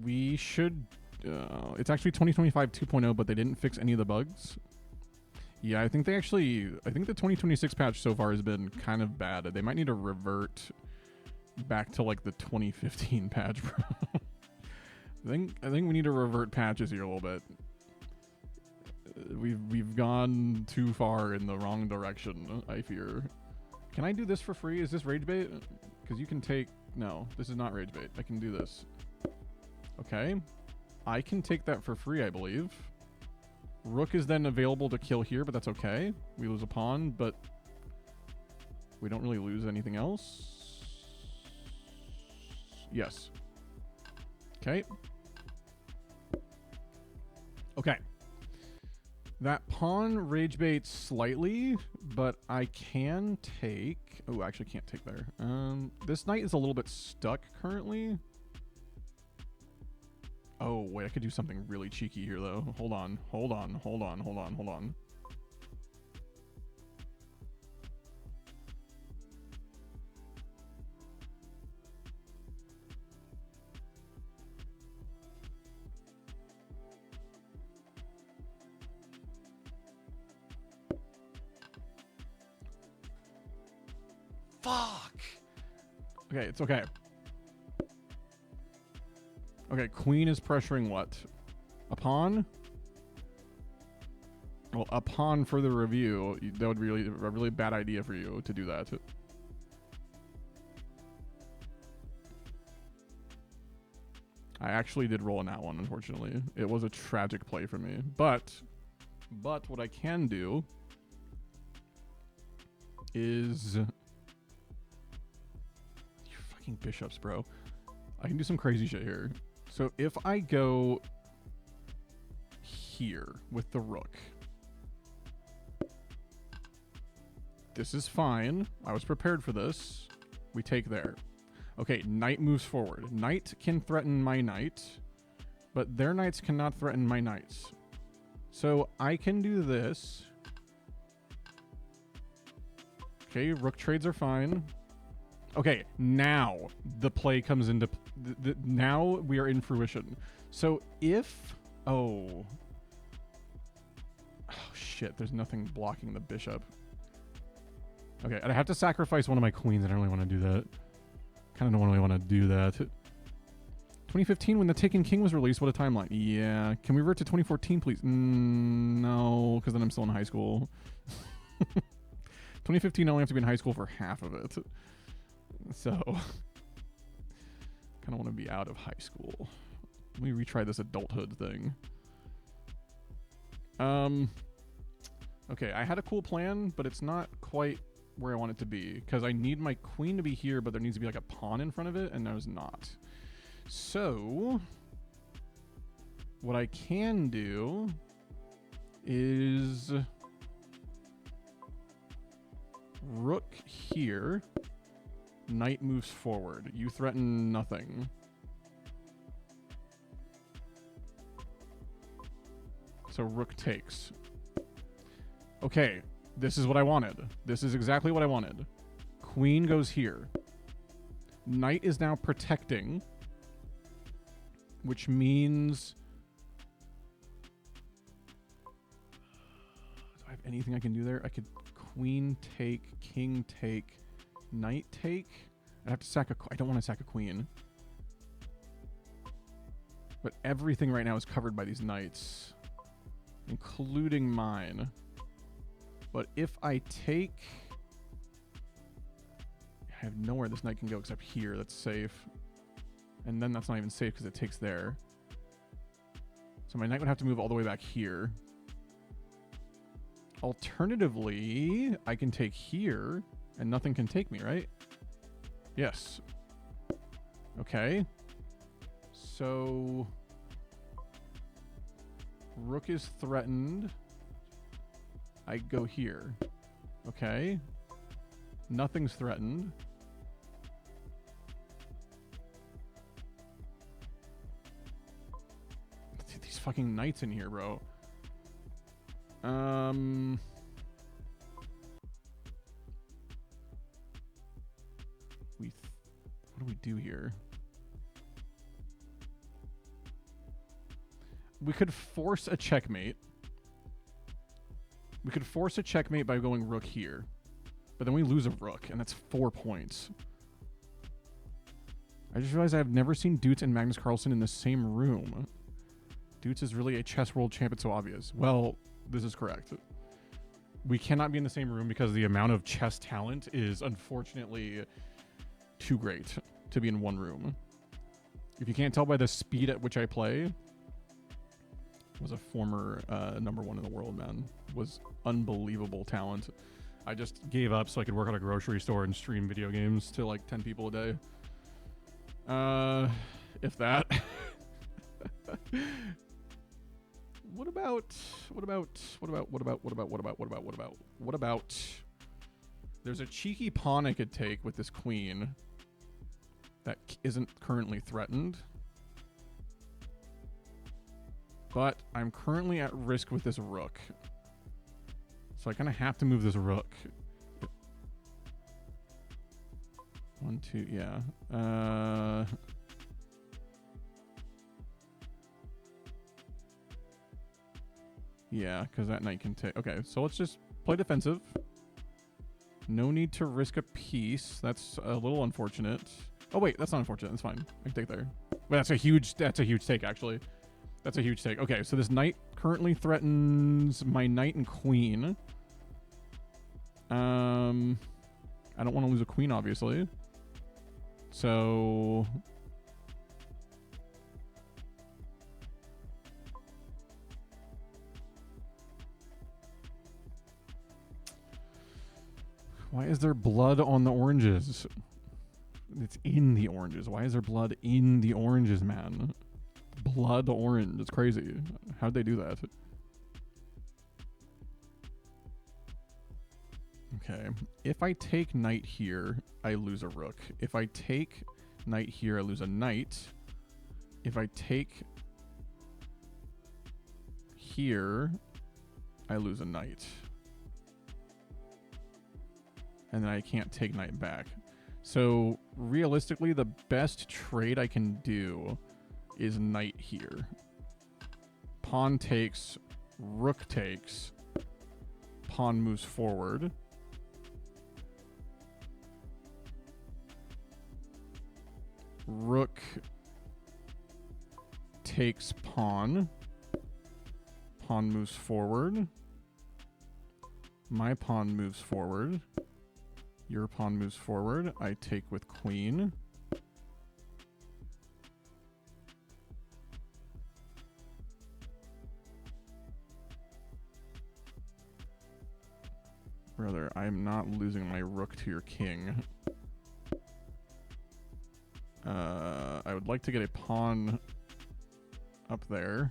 We should... it's actually 2025 2.0, but they didn't fix any of the bugs. Yeah, I think they actually... I think the 2026 patch so far has been kind of bad. They might need to revert back to, like, the 2015 patch, bro. I think we need to revert patches here a little bit. We've gone too far in the wrong direction, I fear. Can I do this for free? Is this rage bait? Because you can take... No, this is not rage bait. I can do this. Okay. I can take that for free, I believe. Rook is then available to kill here, but that's okay. We lose a pawn, but we don't really lose anything else. Yes. Okay. Okay. That pawn rage baits slightly, but I can take... Oh, I actually can't take there. This knight is a little bit stuck currently. Oh, wait, I could do something really cheeky here, though. Hold on. Fuck! Okay, it's okay. Okay, queen is pressuring what? A pawn? Well, a pawn for the review. That would be a really bad idea for you to do that. I actually did roll in that one, unfortunately. It was a tragic play for me. But what I can do is... You fucking bishops, bro. I can do some crazy shit here. So if I go here with the rook, this is fine. I was prepared for this. We take there. Okay, knight moves forward. Knight can threaten my knight, but their knights cannot threaten my knights. So I can do this. Okay, rook trades are fine. Okay, now the play comes into... now we are in fruition. So if... Oh, shit. There's nothing blocking the bishop. Okay, I have to sacrifice one of my queens. I don't really want to do that. Kind of don't really want to do that. 2015, when The Taken King was released, what a timeline. Yeah. Can we revert to 2014, please? No, because then I'm still in high school. 2015, I only have to be in high school for half of it. So, kind of want to be out of high school. Let me retry this adulthood thing. Okay, I had a cool plan, but it's not quite where I want it to be, because I need my queen to be here, but there needs to be like a pawn in front of it, and there's not. So, what I can do is rook here. Knight moves forward. You threaten nothing. So rook takes. Okay, this is what I wanted. This is exactly what I wanted. Queen goes here. Knight is now protecting, which means... Do I have anything I can do there? I could queen take, king take, knight take. I have to sack a... I don't want to sack a queen. But everything right now is covered by these knights, including mine. But if I take... I have nowhere this knight can go except here. That's safe. And then that's not even safe because it takes there. So my knight would have to move all the way back here. Alternatively, I can take here and nothing can take me, right? Yes. Okay. So rook is threatened. I go here. Okay. Nothing's threatened. These fucking knights in here, bro. What do we do here? We could force a checkmate. We could force a checkmate by going rook here. But then we lose a rook, and that's 4 points. I just realized I've never seen Doots and Magnus Carlsen in the same room. Doots is really a chess world champ, it's so obvious. Well, this is correct. We cannot be in the same room because the amount of chess talent is unfortunately too great to be in one room. If you can't tell by the speed at which I play, was a former #1 in the world, man. Was unbelievable talent. I just gave up so I could work at a grocery store and stream video games to like 10 people a day. If that. What about there's a cheeky pawn I could take with this queen that isn't currently threatened. But I'm currently at risk with this rook. So I kind of have to move this rook. 1, 2, yeah. Yeah, because that knight can take... Okay, so let's just play defensive. No need to risk a piece. That's a little unfortunate. Oh, wait, that's not unfortunate. That's fine. I can take there. But that's a huge take, actually. That's a huge take. Okay, so this knight currently threatens my knight and queen. I don't want to lose a queen, obviously. So... Why is there blood on the oranges? It's in the oranges. Why is there blood in the oranges, man? Blood orange. It's crazy. How'd they do that? Okay. If I take knight here, I lose a rook. If I take knight here, I lose a knight. If I take here, I lose a knight. And then I can't take knight back. So realistically, the best trade I can do is knight here. Pawn takes, rook takes, pawn moves forward. Rook takes pawn. Pawn moves forward. My pawn moves forward. Your pawn moves forward. I take with queen. Brother, I'm not losing my rook to your king. I would like to get a pawn up there.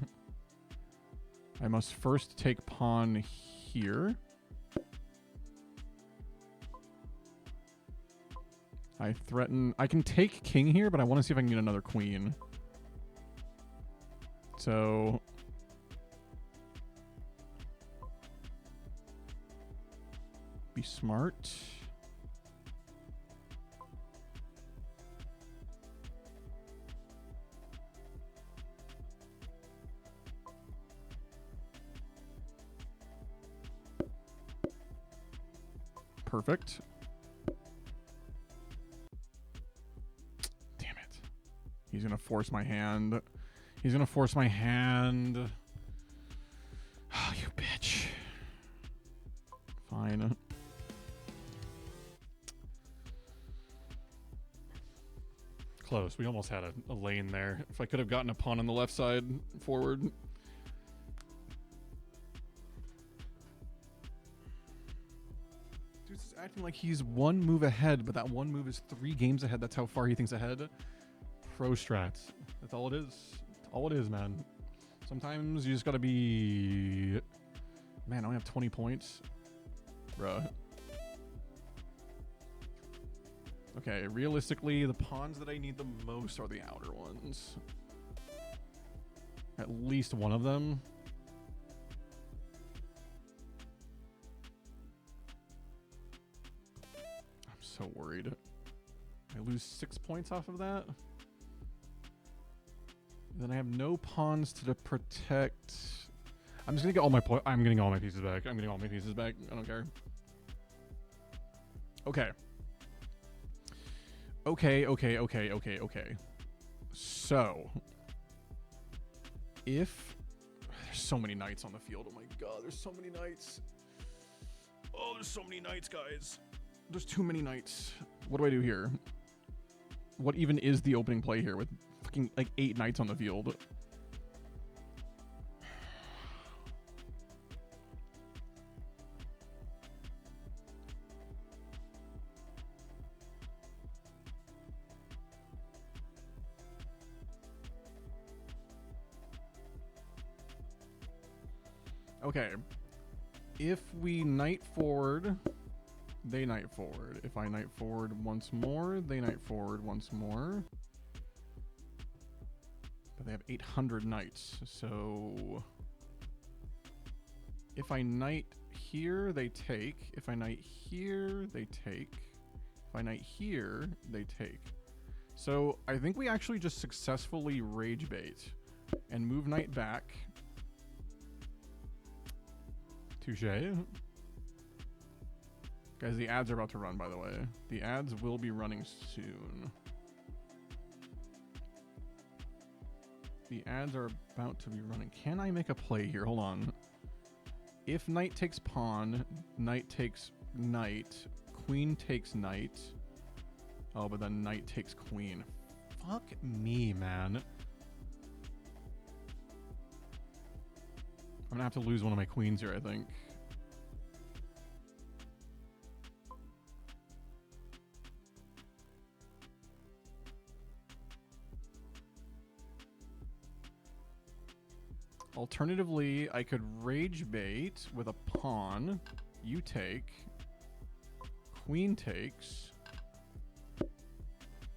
I must first take pawn here. I threaten... I can take king here, but I want to see if I can get another queen. So... be smart. Perfect. Damn it. He's going to force my hand. He's gonna force my hand. Oh, you bitch. Fine. Close. We almost had a lane there. If I could have gotten a pawn on the left side forward. Dude's just acting like he's one move ahead, but that one move is 3 games ahead. That's how far he thinks ahead. Pro strats. That's all it is. That's all it is, man. Sometimes you just gotta be... Man, I only have 20 points. Bruh. Okay, realistically, the pawns that I need the most are the outer ones. At least one of them. I'm so worried. I lose 6 points off of that. Then I have no pawns to protect. I'm just gonna get all my I'm getting all my pieces back. I'm getting all my pieces back. I don't care. Okay. Okay. So, if there's so many knights on the field. Oh my god, there's so many knights. Oh, there's so many knights, guys. There's too many knights. What do I do here? What even is the opening play here with fucking like 8 knights on the field? Okay, if we knight forward, they knight forward. If I knight forward once more, they knight forward once more. But they have 800 knights, so... If I knight here, they take. If I knight here, they take. If I knight here, they take. So I think we actually just successfully rage bait and move knight back. Touche. Guys, the ads are about to run, by the way. The ads will be running soon. The ads are about to be running. Can I make a play here? Hold on. If knight takes pawn, knight takes knight, queen takes knight. Oh, but then knight takes queen. Fuck me, man. I'm gonna have to lose one of my queens here, I think. Alternatively, I could rage bait with a pawn. You take. Queen takes.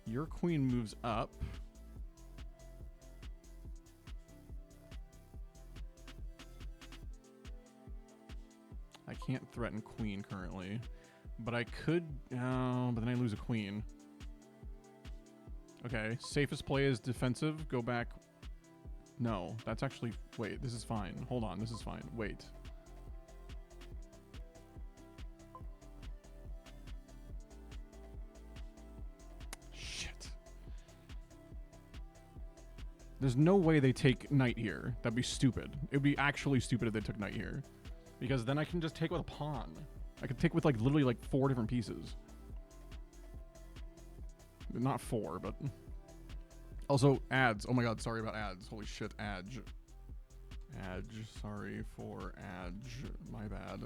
Your queen moves up. I can't threaten queen currently, but I could, but then I lose a queen. Okay, safest play is defensive, go back. No, that's actually, wait, this is fine. Hold on, this is fine, wait. Shit. There's no way they take knight here. That'd be stupid. It'd be actually stupid if they took knight here. Because then I can just take with a pawn. I could take with like literally like 4 different pieces. Not 4, but... Also, ads. Oh my god, sorry about ads. Holy shit, adge. Adge, sorry for adge. My bad.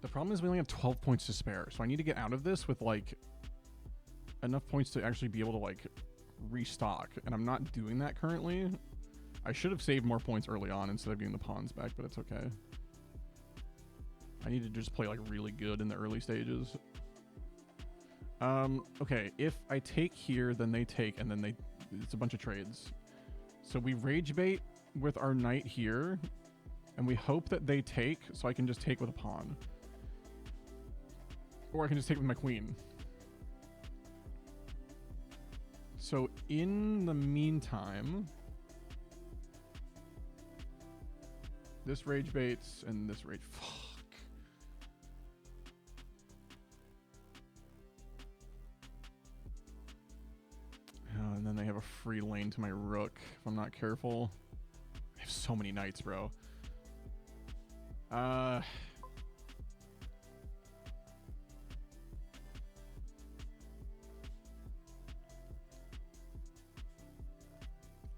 The problem is we only have 12 points to spare, so I need to get out of this with like enough points to actually be able to like restock, and I'm not doing that currently. I should have saved more points early on instead of getting the pawns back, but it's okay. I need to just play like really good in the early stages. Okay, if I take here, then they take, and then it's a bunch of trades. So we rage bait with our knight here, and we hope that they take, so I can just take with a pawn. Or I can just take with my queen. So in the meantime, this rage baits and this rage... Fuck. free lane to my rook if I'm not careful. I have so many knights, bro. I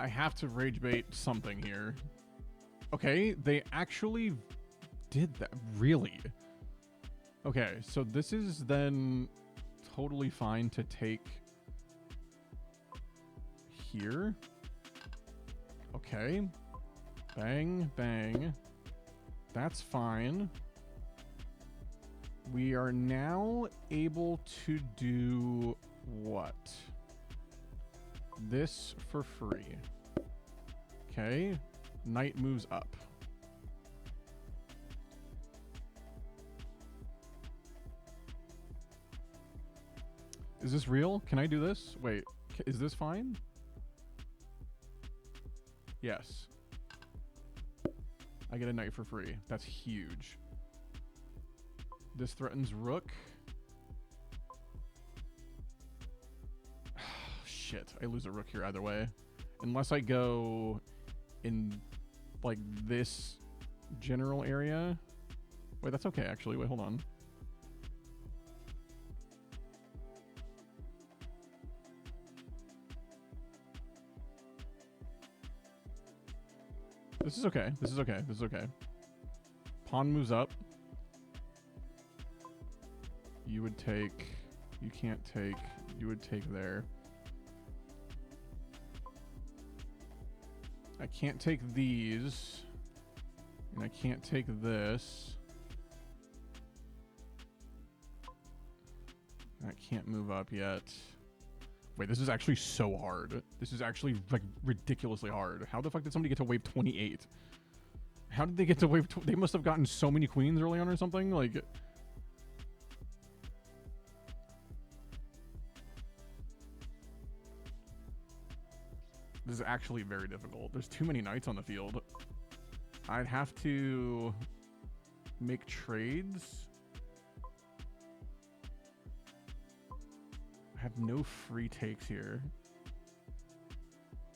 have to rage bait something here. Okay, they actually did that. Really? Okay, so this is then totally fine to take here. Okay. Bang, bang. That's fine. We are now able to do what? This for free. Okay. Knight moves up. Is this real? Can I do this? Wait, is this fine? Yes. I get a knight for free. That's huge. This threatens rook. Shit, I lose a rook here either way. Unless I go in, like, this general area. Wait, that's okay, actually. Wait, hold on. This is okay. This is okay. This is okay. Pawn moves up. You would take... You can't take... You would take there. I can't take these. And I can't take this. I can't move up yet. Wait, this is actually so hard. This is actually, like, ridiculously hard. How the fuck did somebody get to wave 28? How did they get to wave... They must have gotten so many queens early on or something. Like... This is actually very difficult. There's too many knights on the field. I'd have to make trades. I have no free takes here.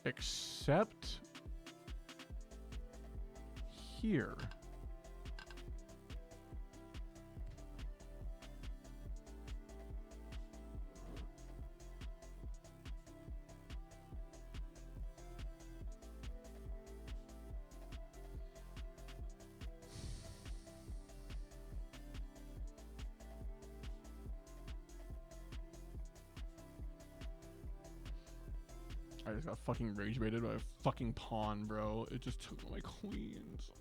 Except here. I just got fucking rage baited by a fucking pawn, bro. It just took my queens.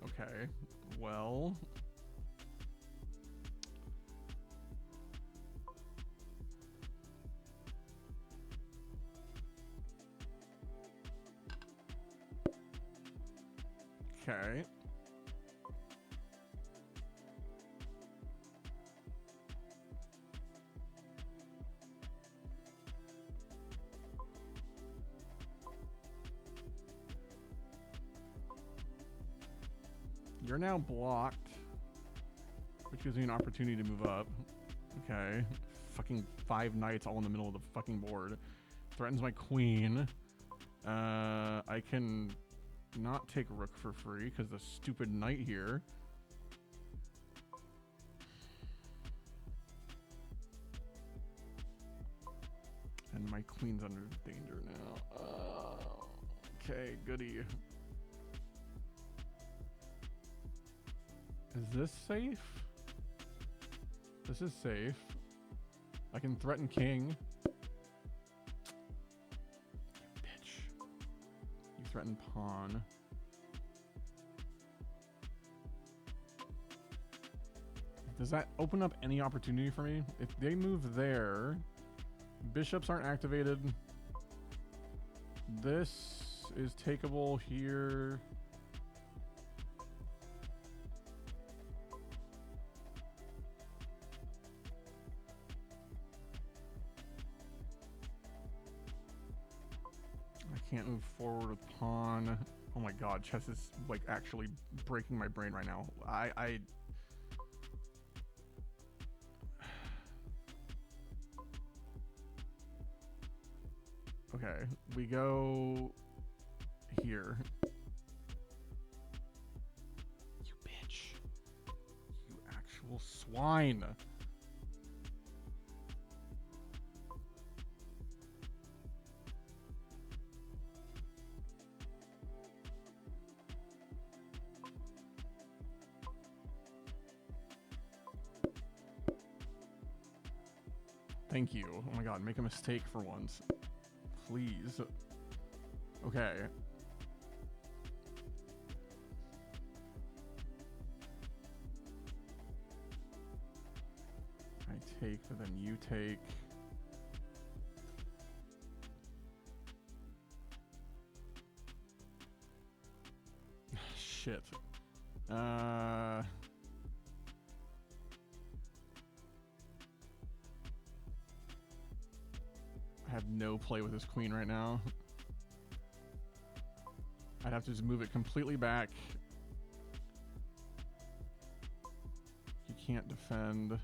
Okay, well... Okay. You're now blocked, which gives me an opportunity to move up. Okay. Fucking 5 knights all in the middle of the fucking board. Threatens my queen. I can not take rook for free because the stupid knight here. And my queen's under danger now. Okay, goody. Is this safe? This is safe. I can threaten king. Threaten pawn. Does that open up any opportunity for me? If they move there, bishops aren't activated. This is takeable here. I can't move forward with pawn. Oh my god, chess is like actually breaking my brain right now. Okay, we go here. You bitch. You actual swine. Thank you. Oh my god, make a mistake for once. Please. Okay. I take, but then you take. Shit. I have no play with this queen right now. I'd have to just move it completely back. You can't defend.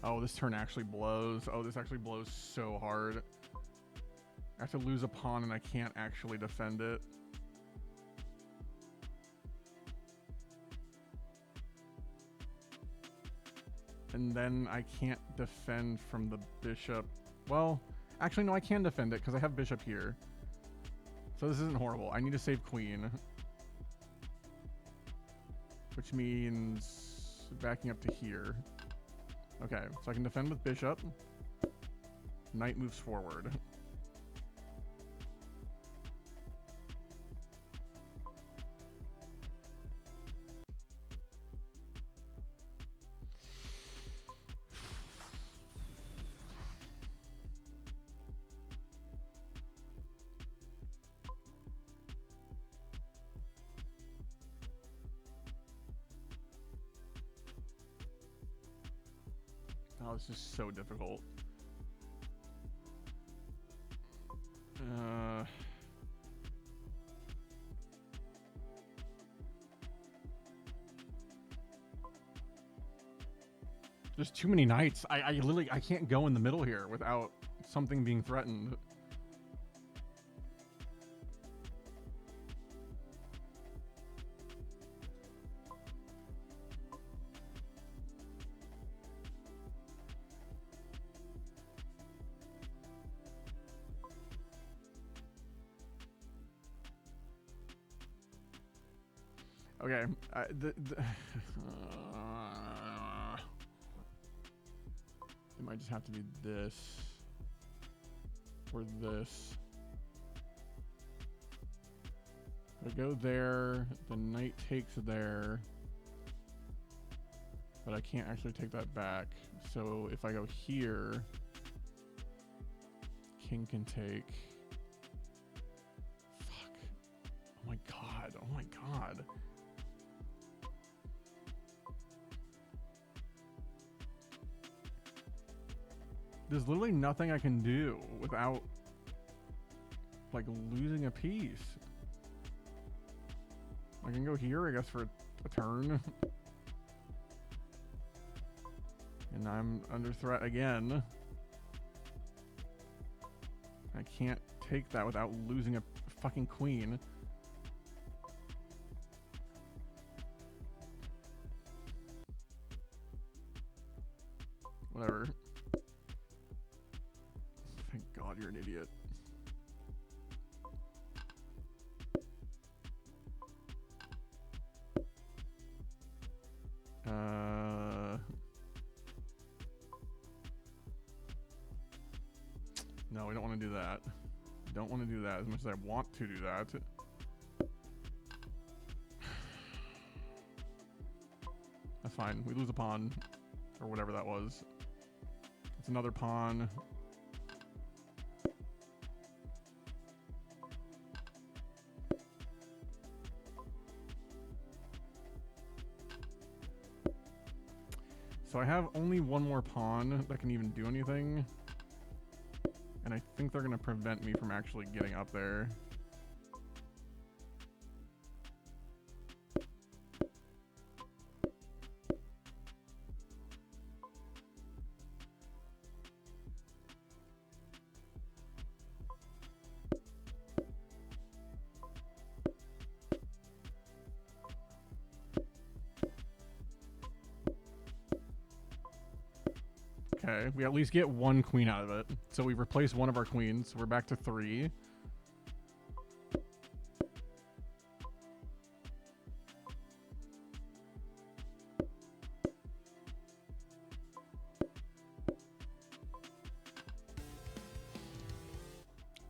Oh, this turn actually blows. Oh, this actually blows so hard. I have to lose a pawn and I can't actually defend it. And then I can't defend from the bishop. Well, actually, no, I can defend it because I have bishop here. So this isn't horrible. I need to save queen. Which means backing up to here. Okay, so I can defend with bishop. Knight moves forward. Oh, this is so difficult. There's too many knights. I literally, I can't go in the middle here without something being threatened. Okay, it might just have to be this or this. I go there, the knight takes there, but I can't actually take that back. So if I go here, king can take. Fuck. Oh my god, oh my god. There's literally nothing I can do without, like, losing a piece. I can go here, I guess, for a turn. And I'm under threat again. I can't take that without losing a fucking queen. Whatever. Thank God you're an idiot. No, we don't want to do that. Don't want to do that as much as I want to do that. That's fine. We lose a pawn. Or whatever that was. It's another pawn. So I have only one more pawn that can even do anything. And I think they're going to prevent me from actually getting up there. Okay, we at least get one queen out of it. So we replace one of our queens. We're back to 3.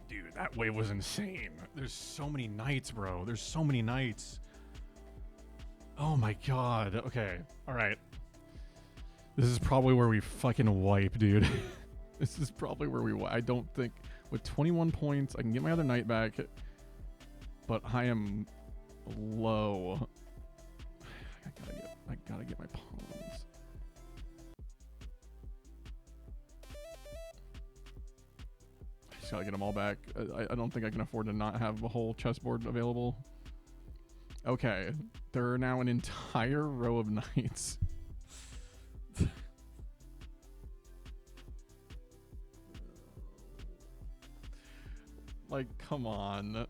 Dude, that wave was insane. There's so many knights, bro. There's so many knights. Oh my god. Okay, all right. This is probably where we fucking wipe, dude. This is probably where we wipe. I don't think... With 21 points, I can get my other knight back. But I am low. I gotta get my pawns. I just gotta get them all back. I don't think I can afford to not have a whole chessboard available. Okay. There are now an entire row of knights. Like, come on.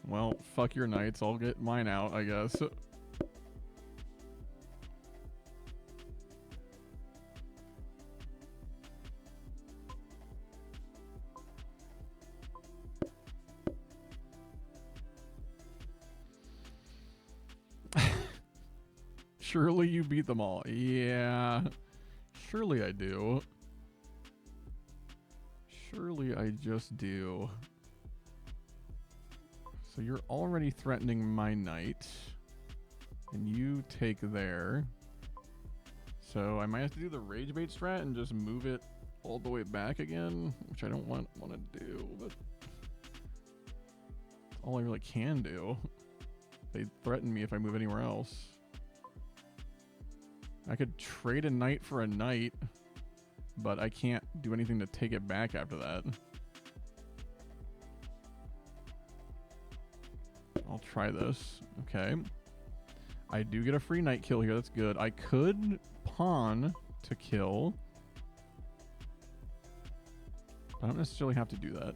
Well, fuck your knights. I'll get mine out, I guess. Surely you beat them all. Yeah. Surely I do. Surely I just do. So you're already threatening my knight. And you take there. So I might have to do the rage bait strat and just move it all the way back again, which I don't want to do, but it's all I really can do. They threaten me if I move anywhere else. I could trade a knight for a knight, but I can't do anything to take it back after that. I'll try this. Okay. I do get a free knight kill here. That's good. I could pawn to kill. I don't necessarily have to do that.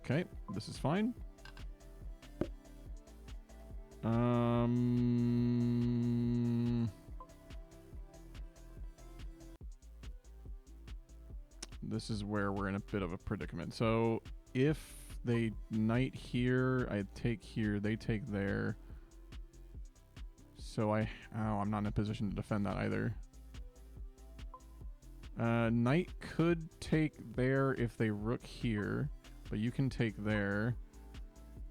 Okay. This is fine. This is where we're in a bit of a predicament. So if they knight here, I take here, they take there. So I'm not in a position to defend that either. Knight could take there if they rook here, but you can take there.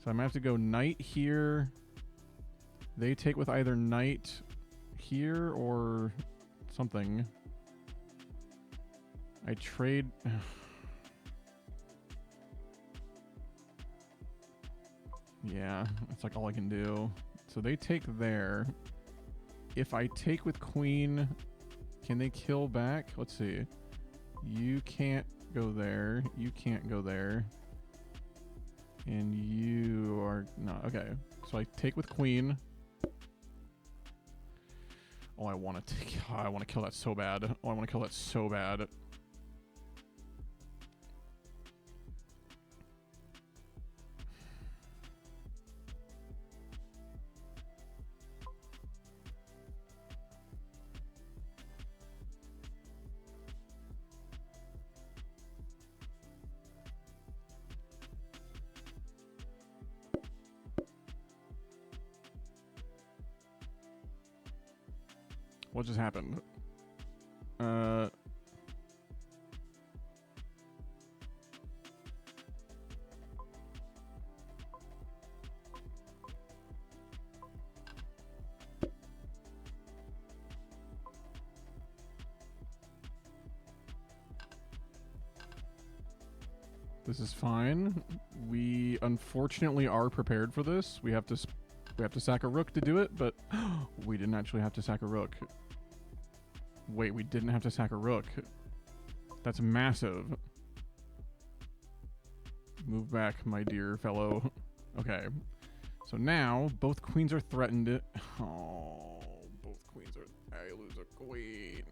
So I might have to go knight here. They take with either knight here or something. I trade... Yeah, that's like all I can do. So they take there. If I take with queen, can they kill back? Let's see. You can't go there. You can't go there. And you are not. Okay. So I take with queen. Oh, I want to take... Oh, I want to kill that so bad. Oh, I want to kill that so bad. What just happened? This is fine. We unfortunately are prepared for this. We have to sack a rook to do it, but we didn't actually have to sack a rook. Wait, we didn't have to sack a rook. That's massive. Move back, my dear fellow. Okay. So now, both queens are threatened. Oh, both queens are... I lose a queen.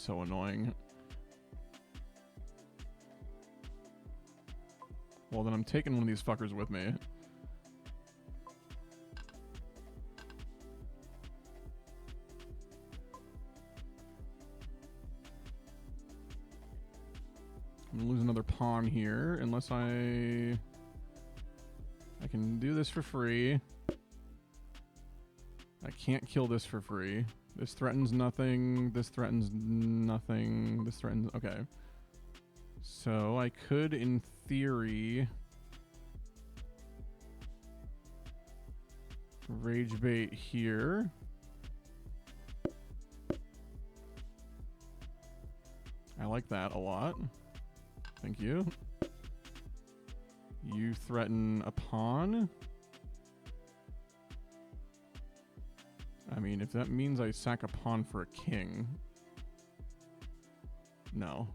so annoying. Well, then I'm taking one of these fuckers with me. I'm gonna lose another pawn here, unless I can do this for free. I can't kill this for free. This threatens nothing. This threatens nothing. This threatens... Okay. So I could, in theory... rage bait here. I like that a lot. Thank you. You threaten a pawn. I mean, if that means I sack a pawn for a king. No.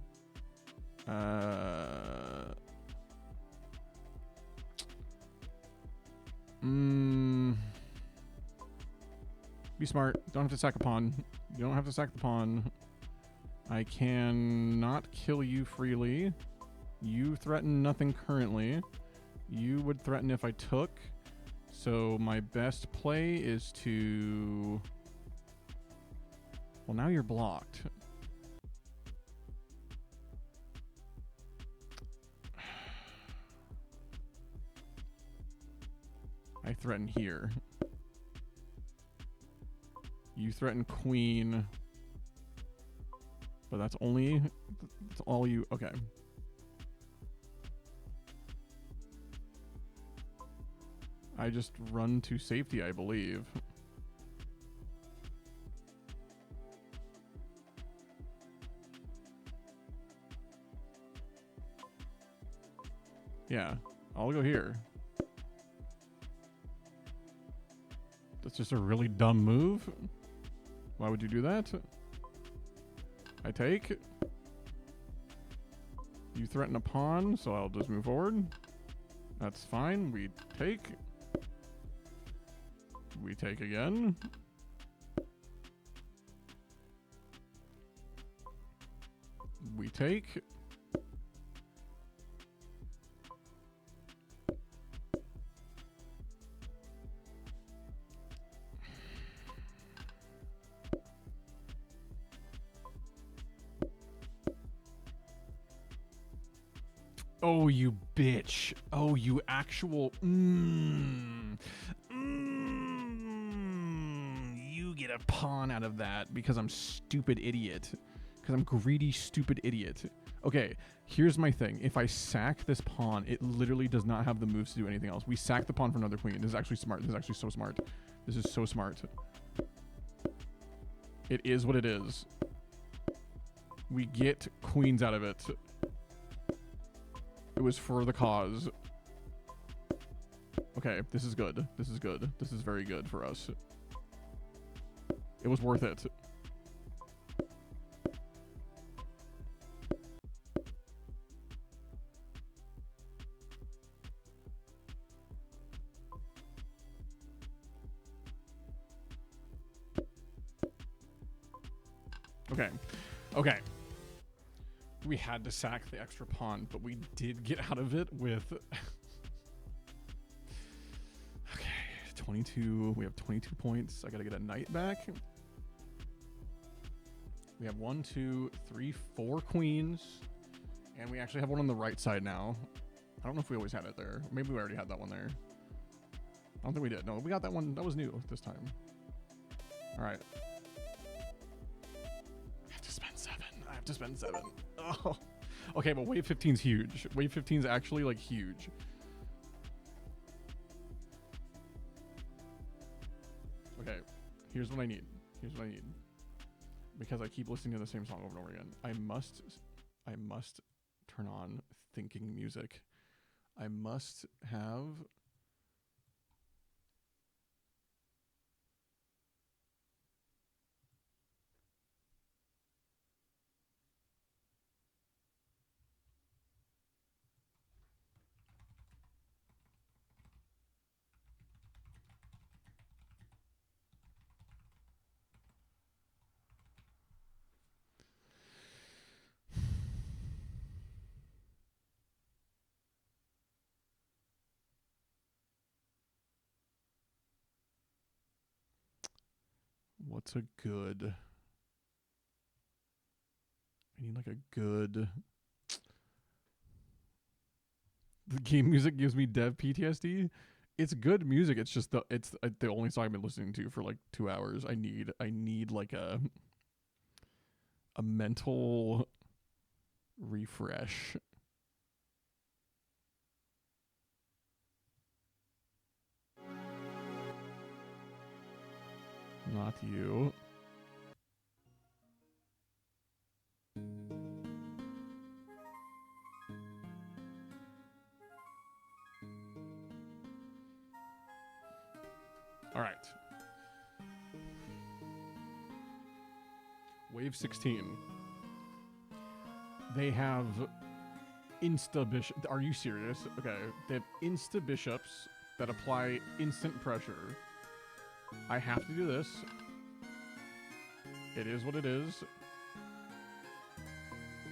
Be smart. Don't have to sack a pawn. You don't have to sack the pawn. I can not kill you freely. You threaten nothing currently. You would threaten if I took. So my best play is to... Well, now you're blocked. I threaten here. You threaten queen. But that's only... That's all you... Okay. I just run to safety, I believe. Yeah, I'll go here. That's just a really dumb move. Why would you do that? I take. You threaten a pawn, so I'll just move forward. That's fine. We take. We take again. We take. Oh, you bitch. Oh, you actual... You get a pawn out of that because I'm stupid idiot. Because I'm greedy, stupid idiot. Okay, here's my thing. If I sack this pawn, it literally does not have the moves to do anything else. We sack the pawn for another queen. This is actually smart. This is actually so smart. This is so smart. It is what it is. We get queens out of it. It was for the cause. Okay, this is good. This is good. This is very good for us. It was worth it. Okay. Okay. We had to sack the extra pawn, but we did get out of it with... Okay, 22. We have 22 points. I gotta get a knight back. We have 1, 2, 3, 4 queens. And we actually have one on the right side now. I don't know if we always had it there. Maybe we already had that one there. I don't think we did. No, we got that one. That was new this time. All right. I have to spend 7. I have to spend 7. Oh. Okay, but wave 15's huge. Wave 15's actually, like, huge. Okay, here's what I need. Here's what I need. Because I keep listening to the same song over and over again. I must turn on thinking music. I must have... What's a good... I need like a good... The game music gives me dev PTSD. It's good music. It's just it's the only song I've been listening to for like 2 hours. I need like a mental refresh. Not you. All right. Wave 16. They have insta bishop. Are you serious? Okay. They have insta bishops that apply instant pressure. I have to do this. It is what it is.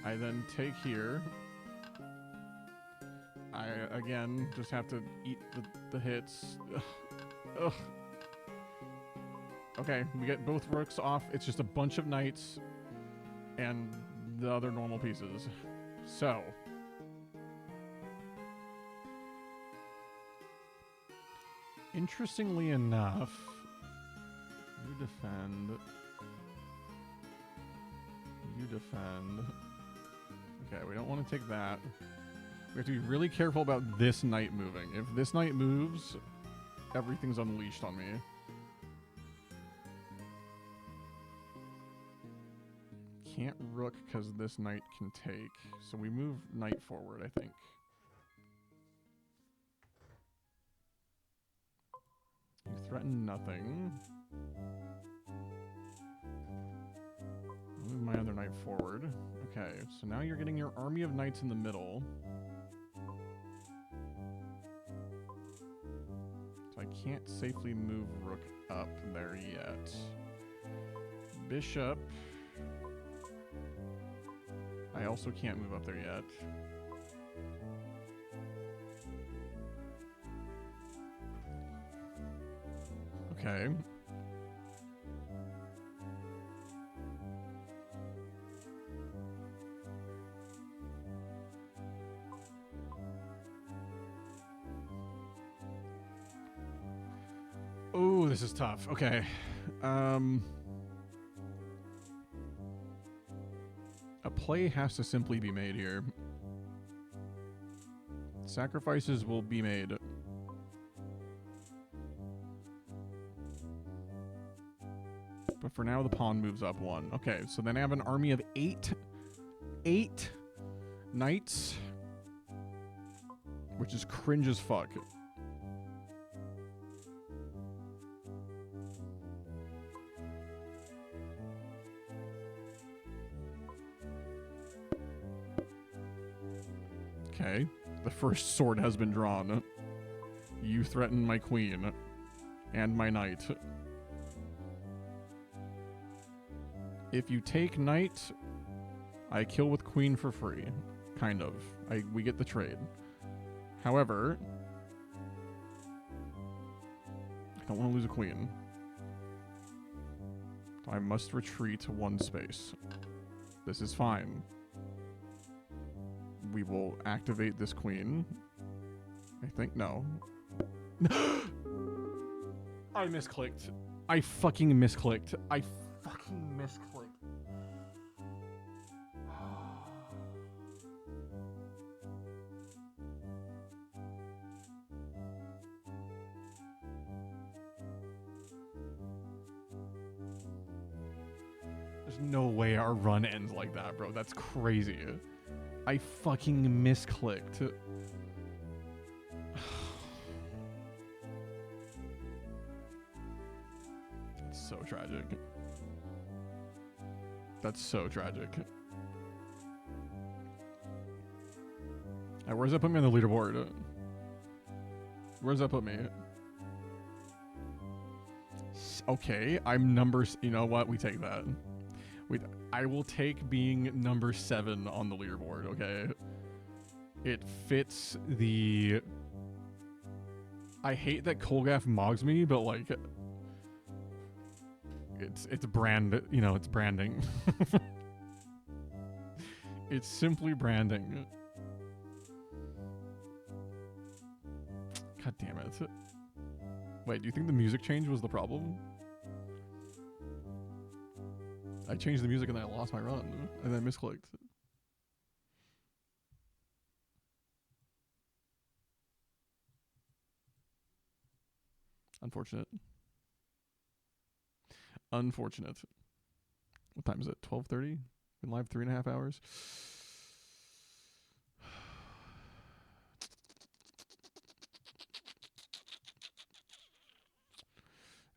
I then take here. I, again, just have to eat the hits. Ugh. Ugh. Okay, we get both rooks off. It's just a bunch of knights and the other normal pieces. So. Interestingly enough, you defend. You defend. Okay, we don't want to take that. We have to be really careful about this knight moving. If this knight moves, everything's unleashed on me. Can't rook because this knight can take. So we move knight forward, I think. You threaten nothing. Move my other knight forward. Okay, so now you're getting your army of knights in the middle. So I can't safely move rook up there yet. Bishop. I also can't move up there yet. Okay. Oh, this is tough. Okay. A play has to simply be made here. Sacrifices will be made. But for now, the pawn moves up one. Okay, so then I have an army of eight knights, which is cringe as fuck. Okay, the first sword has been drawn. You threaten my queen and my knight. If you take knight, I kill with queen for free. Kind of. We get the trade. However, I don't want to lose a queen. I must retreat one space. This is fine. We will activate this queen. I think no. I misclicked. I fucking misclicked. I fucking misclicked. There's no way our run ends like that, bro. That's crazy. I fucking misclicked. It's so tragic. That's so tragic. Where's that put me on the leaderboard? Where's that put me? Okay, I'm number... You know what? We take that. I will take being number 7 on the leaderboard, okay? It fits the... I hate that Kolgath mogs me, but like... it's brand, you know, it's branding. It's simply branding. God damn it. Wait, do you think the music change was the problem? I changed the music and then I lost my run, and then I misclicked. Unfortunate. Unfortunate. What time is it? 12:30? Been live 3.5 hours.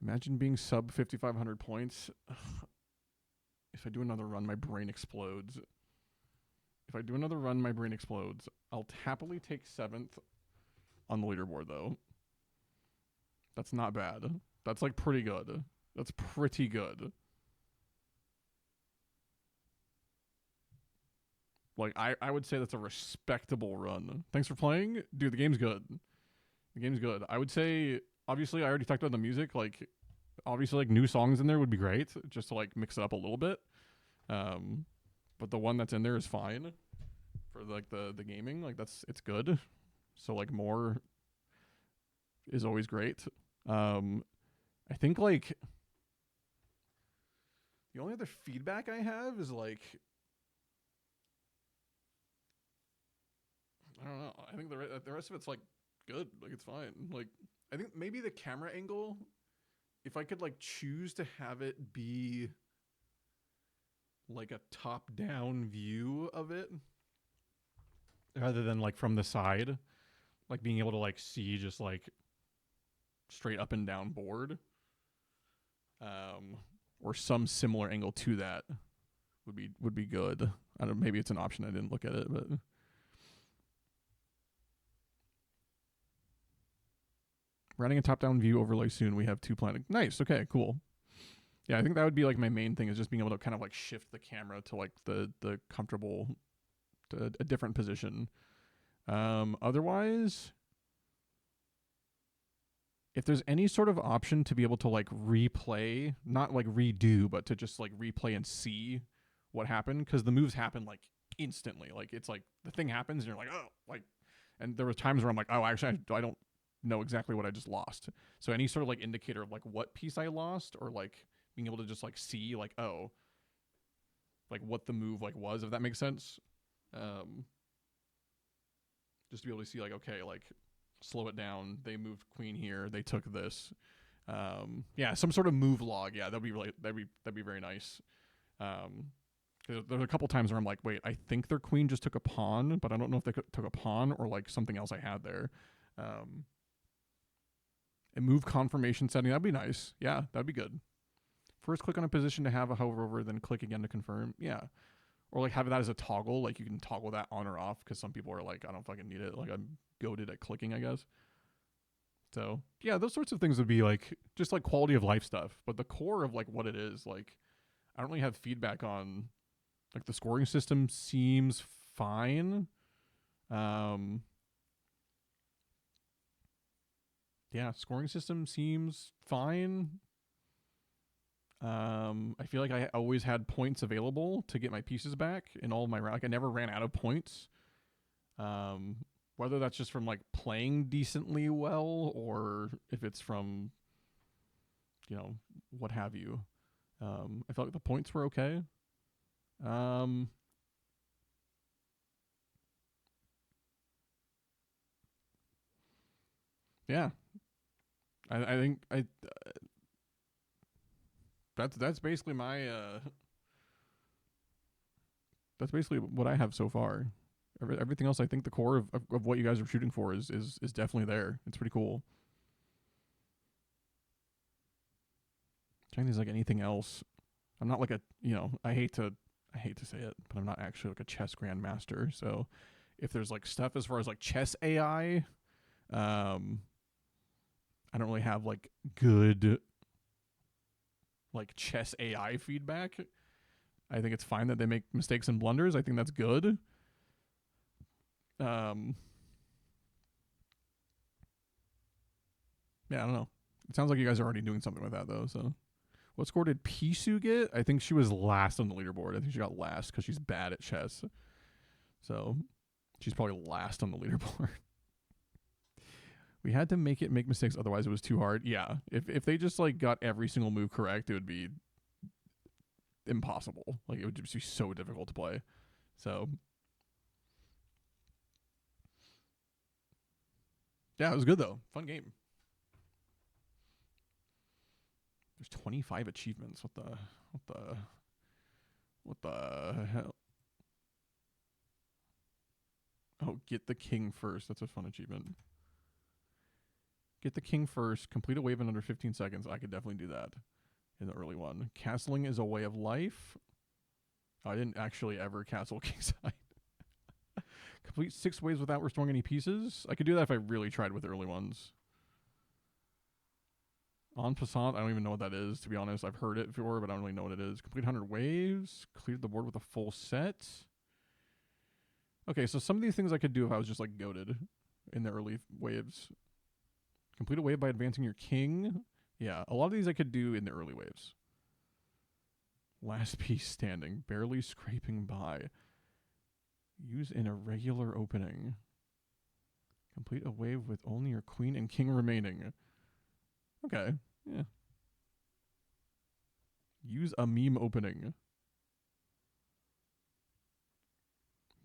Imagine being sub 5,500 points. If I do another run, my brain explodes. If I do another run, my brain explodes. I'll happily take 7th on the leaderboard, though. That's not bad. That's like pretty good. That's pretty good. Like, I would say that's a respectable run. Thanks for playing. Dude, the game's good. The game's good. I would say, obviously, I already talked about the music. Like, obviously, like, new songs in there would be great, just to, like, mix it up a little bit. But the one that's in there is fine for, like, the gaming. Like, it's good. So, like, more is always great. I think, like, the only other feedback I have is, like, I don't know. I think the rest of it's, like, good. Like, it's fine. Like, I think maybe the camera angle, if I could, like, choose to have it be, like, a top-down view of it, rather than, like, from the side, like, being able to, like, see just, like, straight up and down board, or some similar angle to that would be good. I don't know, maybe it's an option. I didn't look at it, but... Running a top-down view overlay soon. We have 2 planning. Nice. Okay, cool. Yeah, I think that would be like my main thing, is just being able to kind of like shift the camera to like the comfortable, to a different position. Otherwise, if there's any sort of option to be able to like replay, not like redo, but to just like replay and see what happened, because the moves happen like instantly. Like, it's like the thing happens and you're like, oh, like, and there was times where I'm like, oh, actually, I don't know exactly what I just lost. So any sort of like indicator of like what piece I lost, or like being able to just like see like, oh, like what the move like was, if that makes sense. Just to be able to see like, okay, like slow it down. They moved queen here. They took this. Yeah, some sort of move log. Yeah, that'd be very nice. There's a couple times where I'm like, wait, I think their queen just took a pawn, but I don't know if they took a pawn or like something else I had there. And move confirmation setting, that'd be nice. Yeah, that'd be good. First click on a position to have a hover over, then click again to confirm. Yeah. Or like have that as a toggle, like you can toggle that on or off, because some people are like, I don't fucking need it. Like, I'm goated at clicking, I guess. So yeah, those sorts of things would be like just like quality of life stuff. But the core of like what it is, like, I don't really have feedback on. Like, the scoring system seems fine. Yeah, scoring system seems fine. I feel like I always had points available to get my pieces back in all of my rounds. Like, I never ran out of points. Whether that's just from like playing decently well, or if it's from, you know, what have you. I felt like the points were okay. Yeah, I think that's basically my that's basically what I have so far. Everything else, I think the core of what you guys are shooting for is definitely there. It's pretty cool. Trying to think like anything else. I'm not like a, you know, I hate to say it, but I'm not actually like a chess grandmaster. So if there's like stuff as far as like chess AI, I don't really have like good like chess AI feedback. I think it's fine that they make mistakes and blunders. I think that's good. Yeah, I don't know. It sounds like you guys are already doing something with that though. So, What score did Pisu get? I think she was last on the leaderboard. I think she got last because she's bad at chess. So she's probably last on the leaderboard. We had to make mistakes, otherwise it was too hard. Yeah, if they just like got every single move correct, it would be impossible. Like it would just be so difficult to play. So yeah, it was good though. Fun game. There's 25 achievements. What the hell? Oh, get the king first. That's a fun achievement. Get the king first. Complete a wave in under 15 seconds. I could definitely do that in the early one. Castling is a way of life. I didn't actually ever castle kingside. Complete 6 waves without restoring any pieces. I could do that if I really tried with early ones. En passant, I don't even know what that is, to be honest. I've heard it before, but I don't really know what it is. Complete 100 waves. Cleared the board with a full set. Okay, so some of these things I could do if I was just, like, goated in the early waves. Complete a wave by advancing your king. Yeah, a lot of these I could do in the early waves. Last piece standing. Barely scraping by. Use an irregular opening. Complete a wave with only your queen and king remaining. Okay, yeah. Use a meme opening.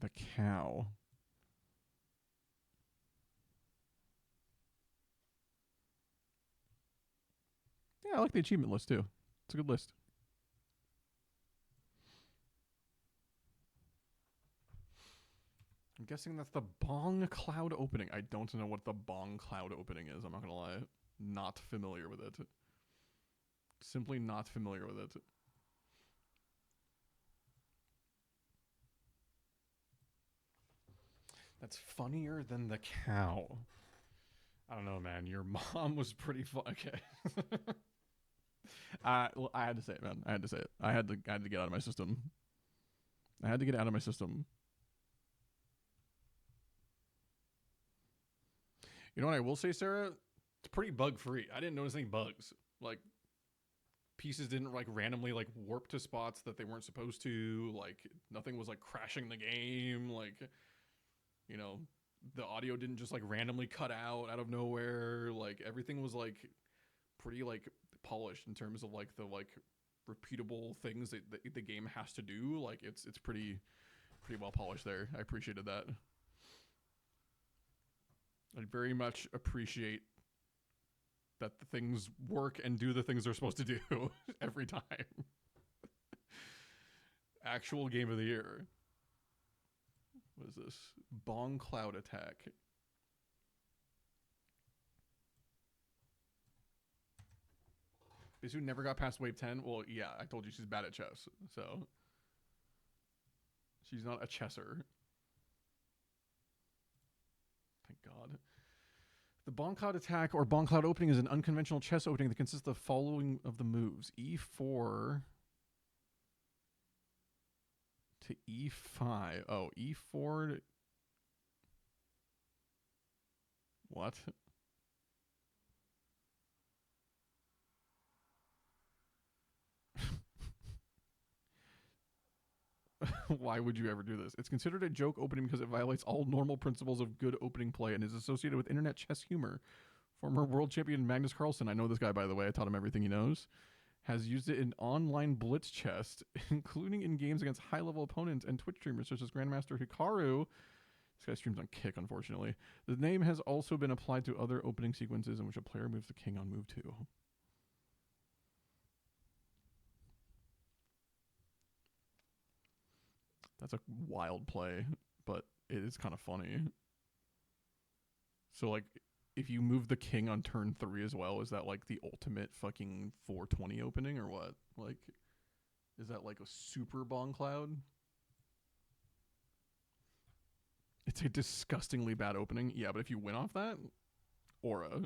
The cow. Yeah, I like the achievement list too. It's a good list. I'm guessing that's the Bong Cloud opening. I don't know what the Bong Cloud opening is. I'm not going to lie. Not familiar with it. Simply not familiar with it. That's funnier than the cow. I don't know, man. Your mom was pretty fun. Okay. Well, I had to say it, man. I had to say it. I had to get out of my system. I had to get out of my system. You know what I will say, Sarah? It's pretty bug free. I didn't notice any bugs. Like pieces didn't like randomly like warp to spots that they weren't supposed to. Like nothing was like crashing the game. Like, you know, the audio didn't just like randomly cut out of nowhere. Like everything was like pretty like polished in terms of like the like repeatable things that the game has to do. Like it's pretty well polished there. I appreciated that. I very much appreciate that the things work and do the things they're supposed to do every time. Actual game of the year. What is this? Bong Cloud Attack. Bisu never got past wave 10? Well, yeah, I told you she's bad at chess, so. She's not a chesser. Thank God. The Bong Cloud Attack or Bong Cloud Opening is an unconventional chess opening that consists of the following of the moves. E4 to E5. Oh, E4 to... What? Why would you ever do this? It's considered a joke opening because it violates all normal principles of good opening play and is associated with internet chess humor. Former world champion Magnus Carlsen, I know this guy by the way, I taught him everything he knows, has used it in online blitz chess, including in games against high-level opponents and Twitch streamers such as Grandmaster Hikaru. This guy streams on Kick, unfortunately. The name has also been applied to other opening sequences in which a player moves the king on move 2. That's a wild play, but it is kind of funny. So, like, if you move the king on turn 3 as well, is that, like, the ultimate fucking 420 opening or what? Like, is that, like, a super Bong Cloud? It's a disgustingly bad opening. Yeah, but if you win off that, aura.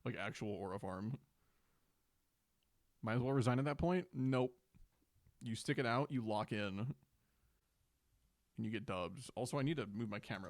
Like, actual aura farm. Might as well resign at that point? Nope. You stick it out, you lock in. And you get dubs. Also, I need to move my camera back.